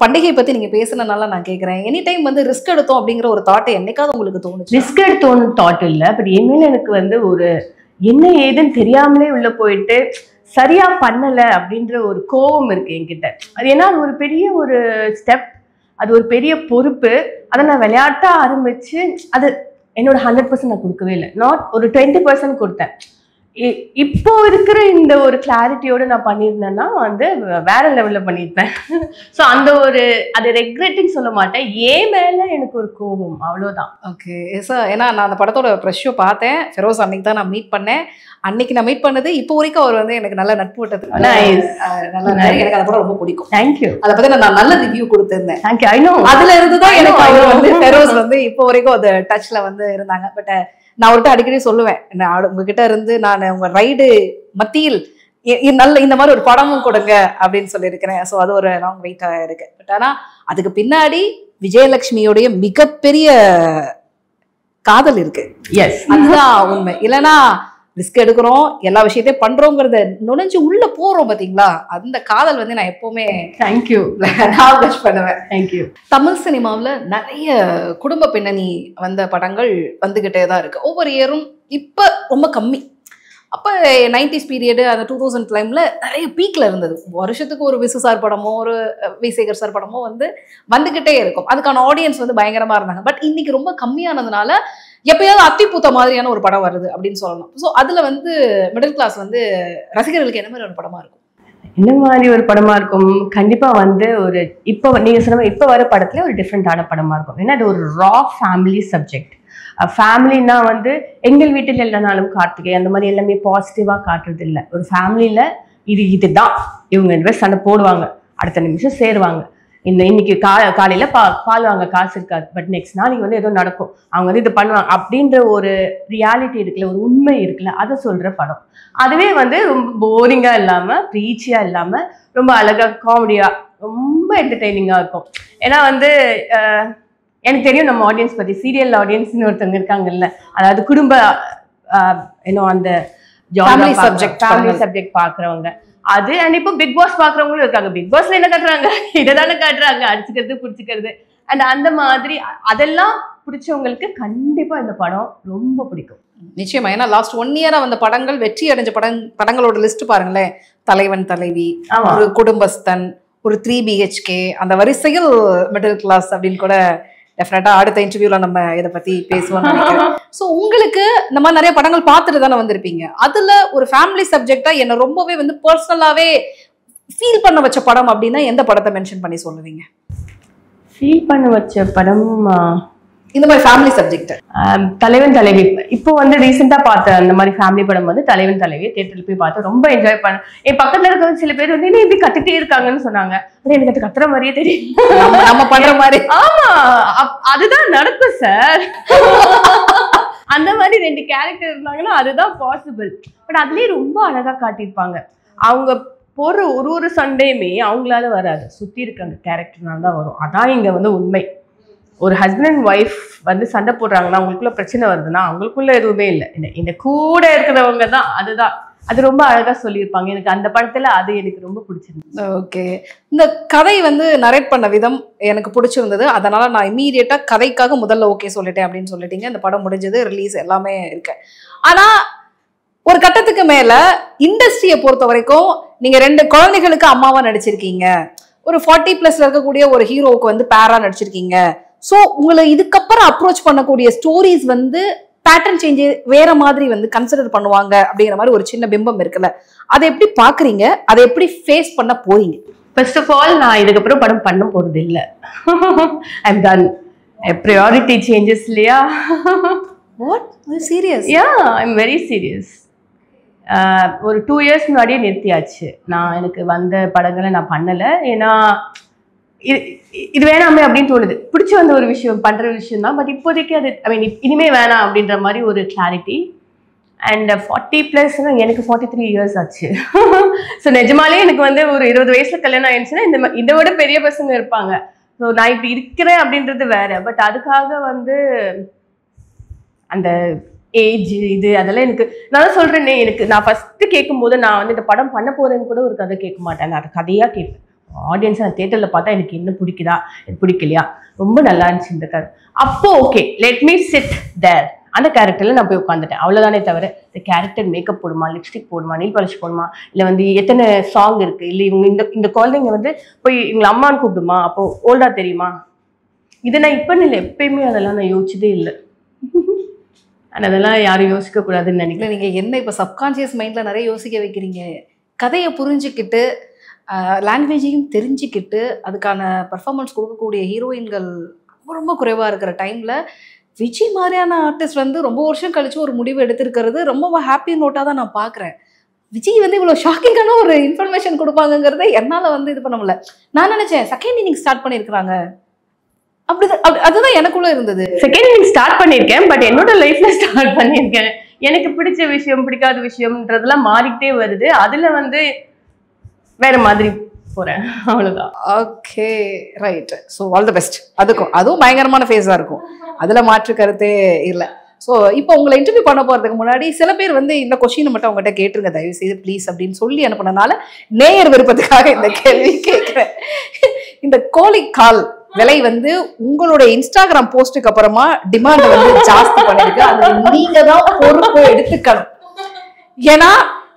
B: பண்டிகை பத்தி நீங்க பேசுனதுனால நான் கேட்கறேன், எனி டைம் வந்து ரிஸ்க் எடுத்தோம் அப்படிங்கிற ஒரு தாட் என்னைக்காவது உங்களுக்கு தோணுச்சு?
A: ரிஸ்க் எடுத்தோன்னு தாட் இல்லை, பட் என்மேல எனக்கு வந்து ஒரு என்ன ஏதுன்னு தெரியாமலே உள்ள போயிட்டு சரியா பண்ணல அப்படின்ற ஒரு கோபம் இருக்கு என்கிட்ட. அது ஏன்னா அது ஒரு பெரிய ஒரு ஸ்டெப், அது ஒரு பெரிய பொறுப்பு. அதை நான் விளையாட்டா ஆரம்பிச்சு அது என்னோட 100% நான் கொடுக்கவே இல்லை, நாட் ஒரு 20% கொடுத்தேன். இப்போ இருக்கிற இந்த ஒரு கிளாரிட்டியோட நான் பண்ணியிருந்தேன்னா வந்து வேற லெவல்ல பண்ணியிருப்பேன். ஸோ அந்த ஒரு அது ரெக்ரெட்னு சொல்ல மாட்டேன், ஏன் மேல எனக்கு ஒரு கோபம், அவ்வளோதான்.
B: ஓகே சார், ஏன்னா நான் அந்த படத்தோட ப்ரெஷ் ஷோ பார்த்தேன், ஃபெரோஸ் அன்னைக்கு தான் நான் மீட் பண்ணேன். அன்னைக்கு நான் மீட் பண்ணது இப்போ வரைக்கும் அவர் வந்து எனக்கு நல்ல நட்பு விட்டது, எனக்கு அந்த படம் ரொம்ப பிடிக்கும்.
A: தேங்க்யூ.
B: அதை பத்தி நான் நல்ல ரிவ்யூ கொடுத்திருந்தேன்.
A: தேங்க்யூ. ஐ நோ,
B: அதுல இருந்துதான் எனக்கு அவர் வந்து ஃபெரோஸ் வந்து இப்போ வரைக்கும் அது டச்ல வந்து இருந்தாங்க. பட் நான் அவர்கிட்ட அடிக்கடி சொல்லுவேன், உங்ககிட்ட இருந்து நான் உங்க ரைடு மத்தியில் நல்ல இந்த மாதிரி ஒரு படமும் கொடுங்க அப்படின்னு சொல்லியிருக்கிறேன். ஸோ அது ஒரு லாங் வெயிட்டா இருக்கு. பட் ஆனா அதுக்கு பின்னாடி விஜயலட்சுமியோடைய மிகப்பெரிய காதல் இருக்கு.
A: எஸ்,
B: அதுதான் உண்மை. இல்லைன்னா ரிஸ்க் எடுக்கிறோம், எல்லா விஷயத்தையும் பண்றோங்கிறத நுழைஞ்சு உள்ள போறோம் பாத்தீங்களா, அந்த காதல் வந்து நான் எப்பவுமே
A: தேங்க்யூ
B: நான் விஷ் பண்ணுவேன்.
A: தேங்க்யூ.
B: தமிழ் சினிமாவில் நிறைய குடும்ப பின்னணி வந்த படங்கள் வந்துகிட்டே தான் இருக்கு ஒவ்வொரு இயரும். இப்ப ரொம்ப கம்மி. அப்போ 90s பீரியடு, அந்த 2000 டைம்ல நிறைய பீக்ல இருந்தது. வருஷத்துக்கு ஒரு விசு சார் படமோ ஒரு விசேகர் சார் படமோ வந்து வந்துகிட்டே இருக்கும். அதுக்கான ஆடியன்ஸ் வந்து பயங்கரமா இருந்தாங்க. பட் இன்னைக்கு ரொம்ப கம்மியானதுனால எப்பயாவது அத்திப்பூத்த மாதிரியான ஒரு படம் வருது அப்படின்னு சொல்லணும். ஸோ அதுல வந்து மிடில் கிளாஸ் வந்து ரசிகர்களுக்கு என்ன மாதிரி ஒரு படமா இருக்கும்?
A: என்ன மாதிரி ஒரு படமா இருக்கும்? கண்டிப்பா வந்து ஒரு இப்போ நீங்க சொன்ன இப்போ வர படத்துல ஒரு டிஃப்ரெண்டான படமா இருக்கும். ஏன்னா அது ஒரு ரா ஃபேமிலி சப்ஜெக்ட். ஃபேமிலின்னா வந்து எங்கள் வீட்டில் இல்லைனாலும் கார்த்திகை அந்த மாதிரி எல்லாமே பாசிட்டிவா காட்டுறது இல்லை. ஒரு ஃபேமிலியில இதுதான் இவங்க 2 பேர் சண்டை போடுவாங்க, அடுத்த நிமிஷம் சேருவாங்க. இன்னைக்கு காலையில பால் வாங்க காசு இருக்காது, பட் நெக்ஸ்ட் நாளைக்கு வந்து ஏதோ நடக்கும், அவங்க வந்து இது பண்ணுவாங்க அப்படின்ற ஒரு ரியாலிட்டி இருக்குல்ல, ஒரு உண்மை இருக்குல்ல, அதை சொல்ற படம். அதுவே வந்து ரொம்ப போரிங்கா இல்லாம ப்ரீச்சியா இல்லாம ரொம்ப அழகா காமெடியா ரொம்ப என்டர்டெய்னிங்கா இருக்கும். ஏன்னா வந்து எனக்கு தெரியும் நம்ம ஆடியன்ஸ் பத்தி, சீரியல் ஆடியன்ஸ்னு ஒருத்தவங்க இருக்காங்கல்ல, அதாவது குடும்ப அந்த ஃபேமிலி சப்ஜெக்ட் பாக்குறவங்க அது. அண்ட் இப்போ பிக் பாஸ் பாக்குறவங்களும் இருக்காங்க. பிக் பாஸ்ல என்ன காட்டுறாங்க, இதை தானே காட்டுறாங்க, அடிச்சுக்கிறது பிடிச்சிக்கிறது. அண்ட் அந்த மாதிரி அதெல்லாம் பிடிச்சவங்களுக்கு கண்டிப்பா இந்த படம் ரொம்ப பிடிக்கும்.
B: நிச்சயமா. ஏன்னா லாஸ்ட் 1 இயரா வந்த படங்கள், வெற்றி அடைஞ்ச படங்களோட லிஸ்ட் பாருங்களேன். தலைவன் தலைவி, ஒரு குடும்பஸ்தன், ஒரு 3 BHK, அந்த வரிசையில் மிடில் கிளாஸ் அப்படின்னு கூட டெஃபினட்டா அடுத்த இன்டர்வியூல நம்ம இதை பத்தி பேசுவோம்னு நினைக்கிறேன். ஸோ உங்களுக்கு இந்த மாதிரி நிறைய படங்கள் பார்த்துட்டு தானே வந்திருப்பீங்க. அதுல ஒரு ஃபேமிலி சப்ஜெக்டா என்ன ரொம்பவே வந்து பர்சனலாவே ஃபீல் பண்ண வச்ச படம் அப்படின்னா எந்த படத்தை மென்ஷன் பண்ணி சொல்லுவீங்க?
A: ஃபீல் பண்ண வச்ச படம்
B: இந்த மாதிரி ஃபேமிலி சப்ஜெக்ட்
A: தலைவன் தலைவி. இப்போ வந்து ரீசெண்டா பார்த்த அந்த மாதிரி ஃபேமிலி படம் வந்து தலைவன் தலைவி தியேட்டர்ல போய் பார்த்து ரொம்ப என்ஜாய் பண்ண. என் பக்கத்துல இருக்கிற சில பேர் வந்து இப்படி கத்திட்டே இருக்காங்கன்னு சொன்னாங்க. எனக்கு அது கத்துற மாதிரியே தெரியும்,
B: நம்ம பண்ற மாதிரி.
A: ஆமா, அதுதான் நடக்கும் சார். அந்த மாதிரி 2 கேரக்டர் இருந்தாங்கன்னா அதுதான் பாசிபிள். பட் அதுலயே ரொம்ப அழகா காட்டியிருப்பாங்க. அவங்க போடுற ஒரு சண்டையுமே அவங்களால வராது, சுத்தி இருக்க அந்த கேரக்டர்னால தான் வரும். அதான் இங்க வந்து உண்மை. ஒரு ஹஸ்பண்ட் அண்ட் ஒய்ஃப் வந்து சண்டை போடுறாங்கன்னா அவங்களுக்குள்ள பிரச்சனை வருதுன்னா அவங்களுக்குள்ள எதுவுமே இல்லை, இந்த கூட இருக்கிறவங்க தான். அதுதான் அது ரொம்ப அழகா சொல்லியிருப்பாங்க. எனக்கு அந்த படத்துல அது எனக்கு ரொம்ப பிடிச்சிருந்தது.
B: ஓகே, இந்த கதை வந்து நரேட் பண்ண விதம் எனக்கு பிடிச்சிருந்தது. அதனால நான் இமீடியட்டா கதைக்காக முதல்ல ஓகே சொல்லிட்டேன் அப்படின்னு சொல்லிட்டீங்க. இந்த படம் முடிஞ்சது, ரிலீஸ் எல்லாமே இருக்கு. ஆனா ஒரு கட்டத்துக்கு மேல இண்டஸ்ட்ரியை பொறுத்த வரைக்கும் நீங்க 2 குழந்தைகளுக்கு அம்மாவா நடிச்சிருக்கீங்க, ஒரு 40+ இருக்கக்கூடிய ஒரு ஹீரோவுக்கு வந்து பேரா நடிச்சிருக்கீங்க. ஸோ உங்களை இதுக்கப்புறம் அப்ரோச் பண்ணக்கூடிய ஸ்டோரிஸ் வந்து பேட்டர்ன் சேஞ்ச் வேற மாதிரி வந்து கன்சிடர் பண்ணுவாங்க அப்படிங்கிற மாதிரி ஒரு சின்ன பிம்பம் இருக்குல்ல, அதை எப்படி பாக்குறீங்க? அதை எப்படி ஃபேஸ் பண்ண போறீங்க?
A: ஃபர்ஸ்ட் ஆஃப் ஆல் நான் இதுக்கப்புறம் படம் பண்ண போறது இல்ல. I'm done. ப்ரையாரிட்டி சேஞ்சஸ் இல்லையா?
B: What serious?
A: Yeah, I'm very serious. ஒரு 2 இயர்ஸ் முன்னாடியே நிறுத்தியாச்சு. எனக்கு வந்த படங்களை நான் பண்ணலை. ஏன்னா இது வேணாமே அப்படின்னு தோணுது. பிடிச்சி வந்த ஒரு விஷயம் பண்ற விஷயம் தான். பட் இப்போதைக்கு அது இனிமே வேணாம் அப்படின்ற மாதிரி ஒரு கிளாரிட்டி. அண்ட் 40+ எனக்கு 43 இயர்ஸ் ஆச்சு. ஸோ நிஜமாலே எனக்கு வந்து ஒரு 20 வயசுல கல்யாணம் ஆயிடுச்சுன்னா இதை விட பெரிய பசங்க இருப்பாங்க. ஸோ நான் இப்படி இருக்கிறேன் அப்படின்றது வேற. பட் அதுக்காக வந்து அந்த ஏஜ் இது அதெல்லாம் எனக்கு நான் சொல்றேன்னே, நான் ஃபர்ஸ்ட் கேட்கும்போது நான் வந்து இந்த படம் பண்ண போறேன்னு கூட ஒரு கதை கேட்க மாட்டேன். நான் அதை கதையா கேட்பேன். ஆடியன்ஸ் நான் தியேட்டர்ல பார்த்தா எனக்கு என்ன பிடிக்குதா எனக்கு பிடிக்கலையா, ரொம்ப நல்லா இருந்துச்சு இந்த கதை, அப்போ okay let me sit there. அந்த கேரக்டர்ல நான் போய் உட்காந்துட்டேன், அவ்வளவுதானே தவிர இந்த கேரக்டர் மேக்கப் போடுமா, லிப்ஸ்டிக் போடுமா, நெயில் பாலிஷ் போடுமா, இல்லை வந்து எத்தனை சாங் இருக்கு, இல்லை இவங்க இந்த குழந்தைங்க வந்து போய் இவங்களை அம்மான்னு கூப்பிடுமா, அப்போ ஓல்டா தெரியுமா, இதை நான் இப்பன்னு இல்லை எப்பயுமே அதெல்லாம் நான் யோசிச்சதே இல்லை. ஆனால் அதெல்லாம் யாரும் யோசிக்க கூடாதுன்னு நினைக்கிறேன்.
B: நீங்க என்ன இப்போ சப்கான்சியஸ் மைண்ட்ல நிறைய யோசிக்க வைக்கிறீங்க. கதையை புரிஞ்சுக்கிட்டு லாங்குவேஜையும் தெரிஞ்சுக்கிட்டு அதுக்கான பர்ஃபார்மன்ஸ் கொடுக்கக்கூடிய ஹீரோயின்கள் ரொம்ப ரொம்ப குறைவாக இருக்கிற டைமில் விஜய் மாதிரியான ஆர்டிஸ்ட் வந்து ரொம்ப வருஷம் கழிச்சு ஒரு முடிவு எடுத்திருக்கிறது ரொம்ப ஹாப்பி நோட்டாக தான் நான் பார்க்குறேன். விஜய் வந்து இவ்வளோ ஷாக்கிங்கான ஒரு இன்ஃபர்மேஷன் கொடுப்பாங்கிறத என்னால் வந்து இது பண்ண முடியல. நான் நினச்சேன் செகண்ட் இன்னிங் ஸ்டார்ட் பண்ணியிருக்கிறாங்க, அதுதான் எனக்குள்ள இருந்தது.
A: செகண்ட் இன்னிங் ஸ்டார்ட் பண்ணியிருக்கேன், பட் என்னோட லைஃப்ல ஸ்டார்ட் பண்ணியிருக்கேன். எனக்கு பிடிச்ச விஷயம் பிடிக்காத விஷயம்ன்றதெல்லாம் மாறிக்கிட்டே வருது. அதுல வந்து வேற மாதிரி போறேன், அவ்வளவுதான்.
B: Okay right. So all the best. அதுவும் பயங்கரமான ஃபேஸா இருக்கும், அதுல மாற்று கருத்தே இல்லை. ஸோ இப்போ உங்களை இன்டர்வியூ பண்ண போறதுக்கு முன்னாடி சில பேர் வந்து இந்த கொஸ்டினை மட்டும் அவங்ககிட்ட கேட்டுருங்க தயவு செய்து ப்ளீஸ் அப்படின்னு சொல்லி அனுப்பினனால நேயர் விருப்பத்துக்காக இந்த கேள்வி கேட்கிறேன். இந்த கோழிக்கால் விலை வந்து உங்களுடைய இன்ஸ்டாகிராம் போஸ்டுக்கு அப்புறமா டிமாண்ட் வந்து ஜாஸ்தி பண்ணிருக்கு. அது நீங்க தான் பொறுப்பு எடுத்துக்கணும். ஏன்னா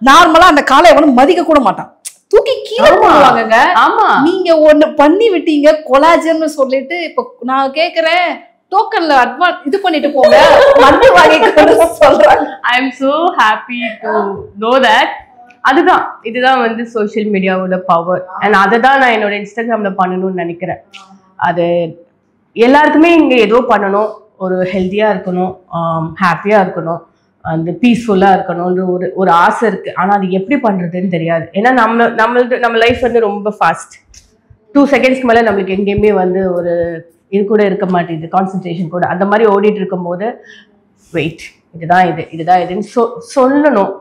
B: நார்மலா அந்த காலை எவனும் மதிக்க கூட மாட்டான், தூக்கி கீழே போடுவாங்க. நீங்க ஒண்ணு பண்ணி விட்டீங்க கொலாஜன்னு சொல்லிட்டு. இப்போ நான் கேக்குறேன், டோக்கன்ல அட்வான்ஸ் இது பண்ணிட்டு போங்க, வந்து வாங்கிக்கணும்னு சொல்றாங்க.
A: I am so happy to know that. இதுதான் வந்து சோஷியல் மீடியாவோட பவர். அண்ட் அதை தான் நான் என்னோட இன்ஸ்டாகிராம்ல பண்ணணும்னு நினைக்கிறேன். அது எல்லாருக்குமே இங்க ஏதோ பண்ணணும், ஒரு ஹெல்த்தியா இருக்கணும், ஹாப்பியா இருக்கணும், அந்த பீஸ்ஃபுல்லா இருக்கணும்ன்ற ஒரு ஆசை இருக்கு. ஆனா அது எப்படி பண்றதுன்னு தெரியாது. ஏன்னா நம்ம லைஃப் வந்து ரொம்ப ஃபாஸ்ட். 2 செகண்ட்ஸ்க்கு மேல நம்மளுக்கு எங்கேயுமே வந்து ஒரு இது கூட இருக்க மாட்டேங்குது, கான்சென்ட்ரேஷன் கூட. அந்த மாதிரி ஓடிட்டு இருக்கும் போது வெயிட், இதுதான் இதுன்னு சொல்லணும்.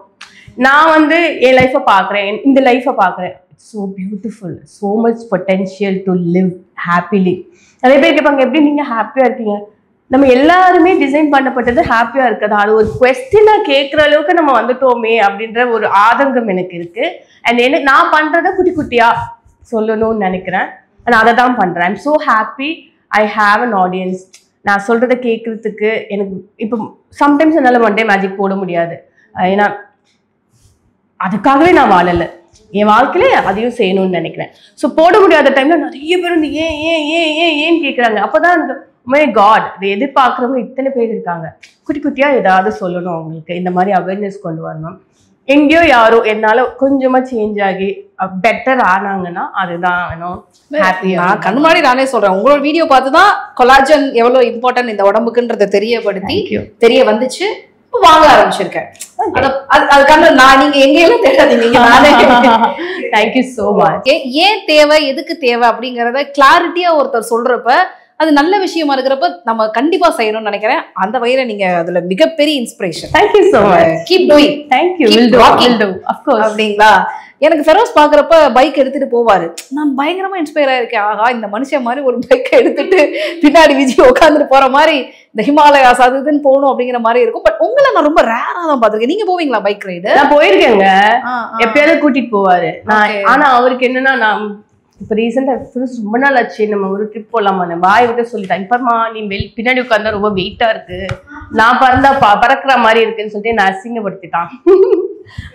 A: நான் வந்து என் லைஃப்பை பார்க்குறேன், இந்த லைஃப்பை பார்க்குறேன். It's so beautiful, so much potential to live happily. நிறைய பேர் கேட்பாங்க எப்படி நீங்கள் ஹாப்பியாக இருக்கீங்க? நம்ம எல்லாருமே டிசைன் பண்ணப்பட்டது ஹாப்பியாக இருக்குது. அது ஒரு குவெஸ்டினாக கேட்குற அளவுக்கு நம்ம வந்துட்டோமே அப்படின்ற ஒரு ஆதங்கம் எனக்கு இருக்குது. அண்ட் நான் பண்ணுறத குட்டி குட்டியாக சொல்லணும்னு நினைக்கிறேன். அண்ட் அதை தான் பண்ணுறேன். I'm so happy I have an audience. நான் சொல்கிறத கேட்குறதுக்கு எனக்கு இப்போ சம்டைம்ஸ் என்னால் ஒன் டே மேஜிக் போட முடியாது. ஏன்னா அதுக்காகவே நான் வாழலை, என் வாழ்க்கையில அதையும் செய்யணும்னு நினைக்கிறேன். ஸோ போட முடியாத டைம்ல நிறைய பேர் வந்து ஏன் கேட்குறாங்க. அப்போதான் எனக்கு மை காட், இதை எதிர்பார்க்குறவங்க இத்தனை பேர் இருக்காங்க. குட்டி குட்டியா ஏதாவது சொல்லணும், அவங்களுக்கு இந்த மாதிரி அவேர்னஸ் கொண்டு வரணும். எங்கேயோ யாரோ என்னால கொஞ்சமா சேஞ்ச் ஆகி பெட்டர் ஆனாங்கன்னா அதுதான் வேணும். ஹாப்பியா
B: கண்ணு முன்னாடி நானே சொல்றேன், உங்களோட வீடியோ பார்த்துதான் கொலாஜன் எவ்வளவு இம்பார்ட்டன்ட் இந்த உடம்புக்குன்றதை தெரியப்படுத்தி தெரிய வந்துச்சு, வாங்க ஆரம்பிச்சிருக்கேன். அதுக்கான நான் நீங்க எங்கேயும் தேடாதீங்க, நானே.
A: Thank you so much.
B: ஏன் தேவை, எதுக்கு தேவை அப்படிங்கறத கிளாரிட்டியா ஒருத்தர் சொல்றப்ப அது நல்ல விஷயமா இருக்கிறப்ப நம்ம கண்டிப்பா செய்யணும்னு நினைக்கிறேன். அந்த வகையில நீங்க அதுல மிகப்பெரிய inspiration.
A: Thank you so much.
B: Keep doing.
A: Thank you.
B: அப்படிங்களா? எனக்கு ஃபெரோஸ் பாக்குறப்ப பைக் எடுத்துட்டு போவாரு, நான் பயங்கரமா இன்ஸ்பயர் ஆயிருக்கேன். ஆகா, இந்த மனுஷன் மாதிரி ஒரு பைக்கை எடுத்துட்டு பின்னாடி விஜய் உட்காந்துட்டு போற மாதிரி இந்த ஹிமாலயாஸ் அது இதுன்னு போகணும் அப்படிங்கிற மாதிரி இருக்கும். பட் உங்களை நான் ரொம்ப ரேரா தான் பாத்துருக்கேன். நீங்க போவீங்களா பைக் ரைடு?
A: நான் போயிருக்கேங்க, எப்பயாவது கூட்டிட்டு போவாரு. ஆனா அவருக்கு என்னன்னா, நான் இப்ப ரீசெண்டா ரொம்ப நாள் ஆச்சு, நம்ம ஒரு ட்ரிப் போலாமா, பாய் விட்டு சொல்லிட்டேன். இப்பமா நீ பின்னாடி உட்கார்ந்தா ரொம்ப வெயிட்டா இருக்கு, நான் பறந்தா பறக்குற மாதிரி இருக்குன்னு சொல்லிட்டு நான் அசிங்கப்படுத்திட்டான்.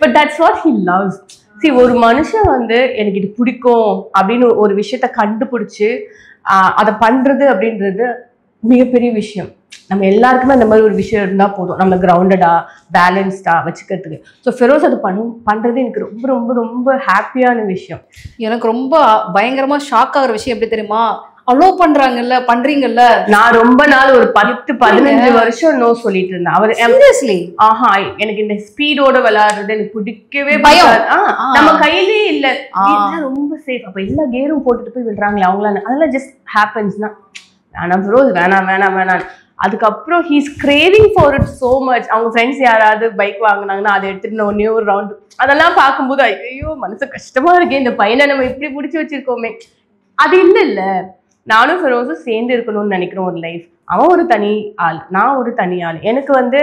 A: But that's what he loves. See, ஒரு மனுஷன் வந்து எனக்கு இது பிடிக்கும் அப்படின்னு ஒரு விஷயத்த கண்டுபிடிச்சு அதை பண்றது அப்படின்றது மிகப்பெரிய விஷயம். நம்ம எல்லாருக்குமே அந்த மாதிரி ஒரு விஷயம் இருந்தா போதும், நம்ம கிரவுண்டடா பேலன்ஸ்டா வச்சுக்கிறதுக்கு. ஸோ ஃபெரோஸ் அது பண்றது எனக்கு ரொம்ப ரொம்ப ரொம்ப ஹாப்பியான விஷயம்.
B: எனக்கு ரொம்ப பயங்கரமா ஷாக் ஆகுற விஷயம் எப்படி தெரியுமா, அலோ பண்றாங்கல்ல, பண்றீங்கல்ல.
A: நான் ரொம்ப நாள் ஒரு 10-15 வருஷம் நோ சொல்லிட்டு இருந்தேன். அவர்
B: சீரியஸ்லி
A: எனக்கு இந்த ஸ்பீடோட விளையாடுறது எனக்கு பிடிக்கவே பயம். நம்ம கையிலே இல்ல, ரொம்ப சேஃப். அப்ப எல்லா கேரும் போட்டுட்டு போய் விடுறாங்களே அவங்களால, அதெல்லாம் ஜஸ்ட் ஹேப்பன்ஸ்னா வேணாம் ரோஸ், வேணாம் வேணாம் வேணாம். அதுக்கப்புறம் he's craving for it so much. அவங்க ஃப்ரெண்ட்ஸ் யாராவது பைக் வாங்கினாங்கன்னா அதை எடுத்துட்டு ஒன்னே ஒரு ரவுண்டு, அதெல்லாம் பார்க்கும்போது ஐயோ மனசு கஷ்டமா இருக்கு, இந்த பையனை நம்ம இப்படி பிடிச்சி வச்சிருக்கோமே. அது இல்ல, நானும் ஃபெரோஸும் சேர்ந்து இருக்கணும்னு நினைக்கிறோம் ஒரு லைஃப். அவன் ஒரு தனி ஆள், நான் ஒரு தனி ஆள். எனக்கு வந்து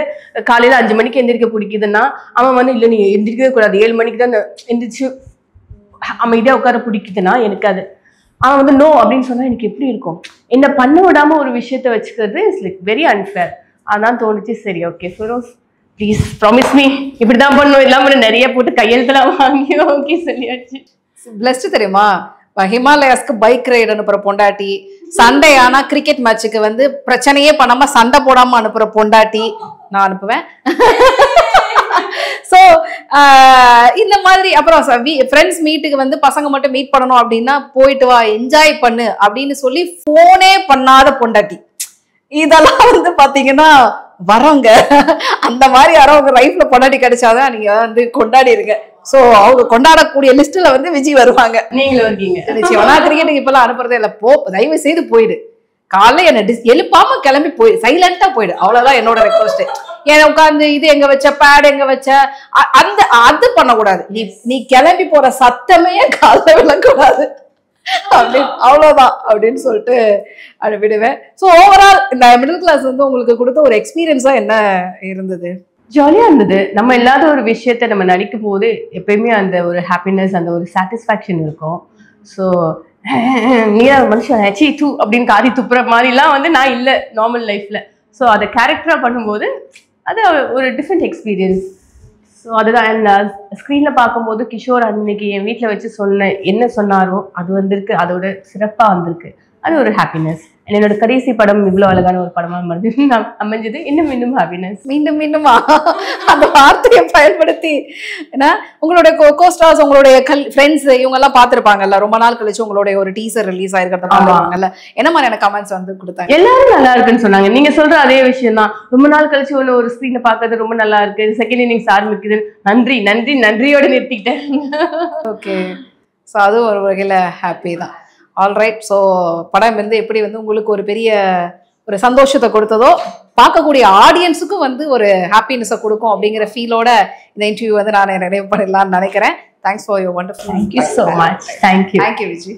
A: காலையில 5 மணிக்கு எந்திரிக்க பிடிக்குதுன்னா அவன் வந்து இல்லை நீ எந்திரிக்கவே கூடாது, 7 மணிக்கு தான் எந்திரிச்சு அமைதியா உட்கார பிடிக்குதுன்னா எனக்கு அது, அவன் வந்து நோ அப்படின்னு சொன்னா எனக்கு எப்படி இருக்கும்? என்ன பண்ண விடாம ஒரு விஷயத்த வச்சுக்கிறது இட்ஸ் லைக் வெரி அன்ஃபேர். அதான் தோணுச்சு, சரி okay Feroz please promise me, இப்படிதான் பண்ணும் இல்லாம நிறைய போட்டு கையெழுத்தெல்லாம் வாங்கி ஓகே சொல்லியாச்சு.
B: பிளஸ்ட் தெரியுமா, ஹிமாலயாஸ்க்கு பைக் ரைடு அனுப்புற பொண்டாட்டி, சண்டே ஆனா கிரிக்கெட் மேட்சுக்கு வந்து பிரச்சனையே பண்ணாம சண்டை போடாம அனுப்புற பொண்டாட்டி நான் அனுப்புவேன். ஸோ இந்த மாதிரி அப்புறம் ஃப்ரெண்ட்ஸ் மீட்டுக்கு வந்து பசங்க மட்டும் மீட் பண்ணணும் அப்படின்னா போயிட்டு வா என்ஜாய் பண்ணு அப்படின்னு சொல்லி போனே பண்ணாத பொண்டாட்டி. இதெல்லாம் வந்து பாத்தீங்கன்னா வரவங்க அந்த மாதிரி யாரோ உங்க லைஃப்ல பொண்டாட்டி கிடைச்சாதான் நீங்க வந்து கொண்டாடி இருக்க. சோ அவங்க கொண்டாடக்கூடிய லிஸ்ட்ல வந்து விஜய் வருவாங்க, நீங்களும் இருக்கீங்க. கிரிக்கெட்டுக்கு இப்பெல்லாம் அனுப்புறதே இல்ல, போ தயவு செய்து போயிடு, காலைல என்ன எழுப்பாம கிளம்பி போயிடு, சைலண்டா போயிடு, அவ்வளவுதான் என்னோட ரெக்வஸ்ட். ஏன் உட்காந்து இது எங்க வச்ச பேட் எங்க வச்ச அந்த அது பண்ணக்கூடாது, நீ கிளம்பி போற சத்தமே காலைல விழக்கூடாது அவ்வளவுதான் அப்படின்னு சொல்லிட்டு அனுப்பிடுவேன். ஸோ ஓவரால் இந்த மிடில் கிளாஸ் வந்து உங்களுக்கு கொடுத்த ஒரு எக்ஸ்பீரியன்ஸா என்ன இருந்தது?
A: ஜாலியா இருந்தது. நம்ம இல்லாத ஒரு விஷயத்த நம்ம நடிக்கும் போது எப்பயுமே அந்த ஒரு ஹாப்பினஸ், அந்த ஒரு சாட்டிஸ்ஃபேக்ஷன் இருக்கும். ஸோ நீயா மனுஷன் ஹச்சி தூ அப்படின்னு காதி துப்புற மாதிரிலாம் வந்து நான் இல்லை நார்மல் லைஃப்ல. ஸோ அதை கேரக்டரா பண்ணும்போது அது ஒரு டிஃப்ரெண்ட் எக்ஸ்பீரியன்ஸ். ஸோ அதுதான் ஸ்க்ரீனில் பார்க்கும்போது கிஷோர் அன்னைக்கு என் வீட்டில் வச்சு என்ன சொன்னாரோ அது வந்திருக்கு, அதோட சிறப்பாக வந்திருக்கு. அது ஒரு ஹாப்பினஸ். என்னோட கடைசி படம் இவ்வளோ அழகான ஒரு படமா அமைஞ்சது. இன்னும் இன்னும் ஹாப்பினஸ்.
B: மீண்டும் மீண்டுமா அந்த வார்த்தையை பயன்படுத்தி ஏன்னா உங்களுடைய கோஸ்டார்ஸ் உங்களுடைய ஃப்ரெண்ட்ஸ் இவங்க எல்லாம் பார்த்துருப்பாங்கல்ல, ரொம்ப நாள் கழிச்சு உங்களுடைய ஒரு டீசர் ரிலீஸ் ஆயிருக்கிறத பார்த்துருப்பாங்கல்ல, என்ன மாதிரியான கமெண்ட்ஸ் வந்து கொடுத்தாங்க?
A: எல்லாரும் நல்லா இருக்குன்னு சொன்னாங்க. நீங்க சொல்ற அதே விஷயம் தான், ரொம்ப நாள் கழிச்சு ஒன்று ஒரு ஸ்க்ரீனை பார்க்கறது ரொம்ப நல்லா இருக்கு, செகண்ட் இன்னிங்ஸ் ஆரம்பிக்குது, நன்றி நன்றி நன்றியோட நிறுத்திக்கிட்டேன்.
B: ஓகே, ஸோ அது ஒரு வகையில் ஹாப்பி தான். ஆல்ரைட், ஸோ படம் வந்து எப்படி வந்து உங்களுக்கு ஒரு பெரிய ஒரு சந்தோஷத்தை கொடுத்ததோ பார்க்கக்கூடிய ஆடியன்ஸுக்கும் வந்து ஒரு ஹாப்பினஸை கொடுக்கும் அப்படிங்கிற ஃபீலோட இந்த இன்டர்வியூ வந்து நான் நிறைவு பண்ணிடலாம்னு நினைக்கிறேன். Thanks for your wonderful.
A: Thank you so much. Thank you.
B: Thank you Viji.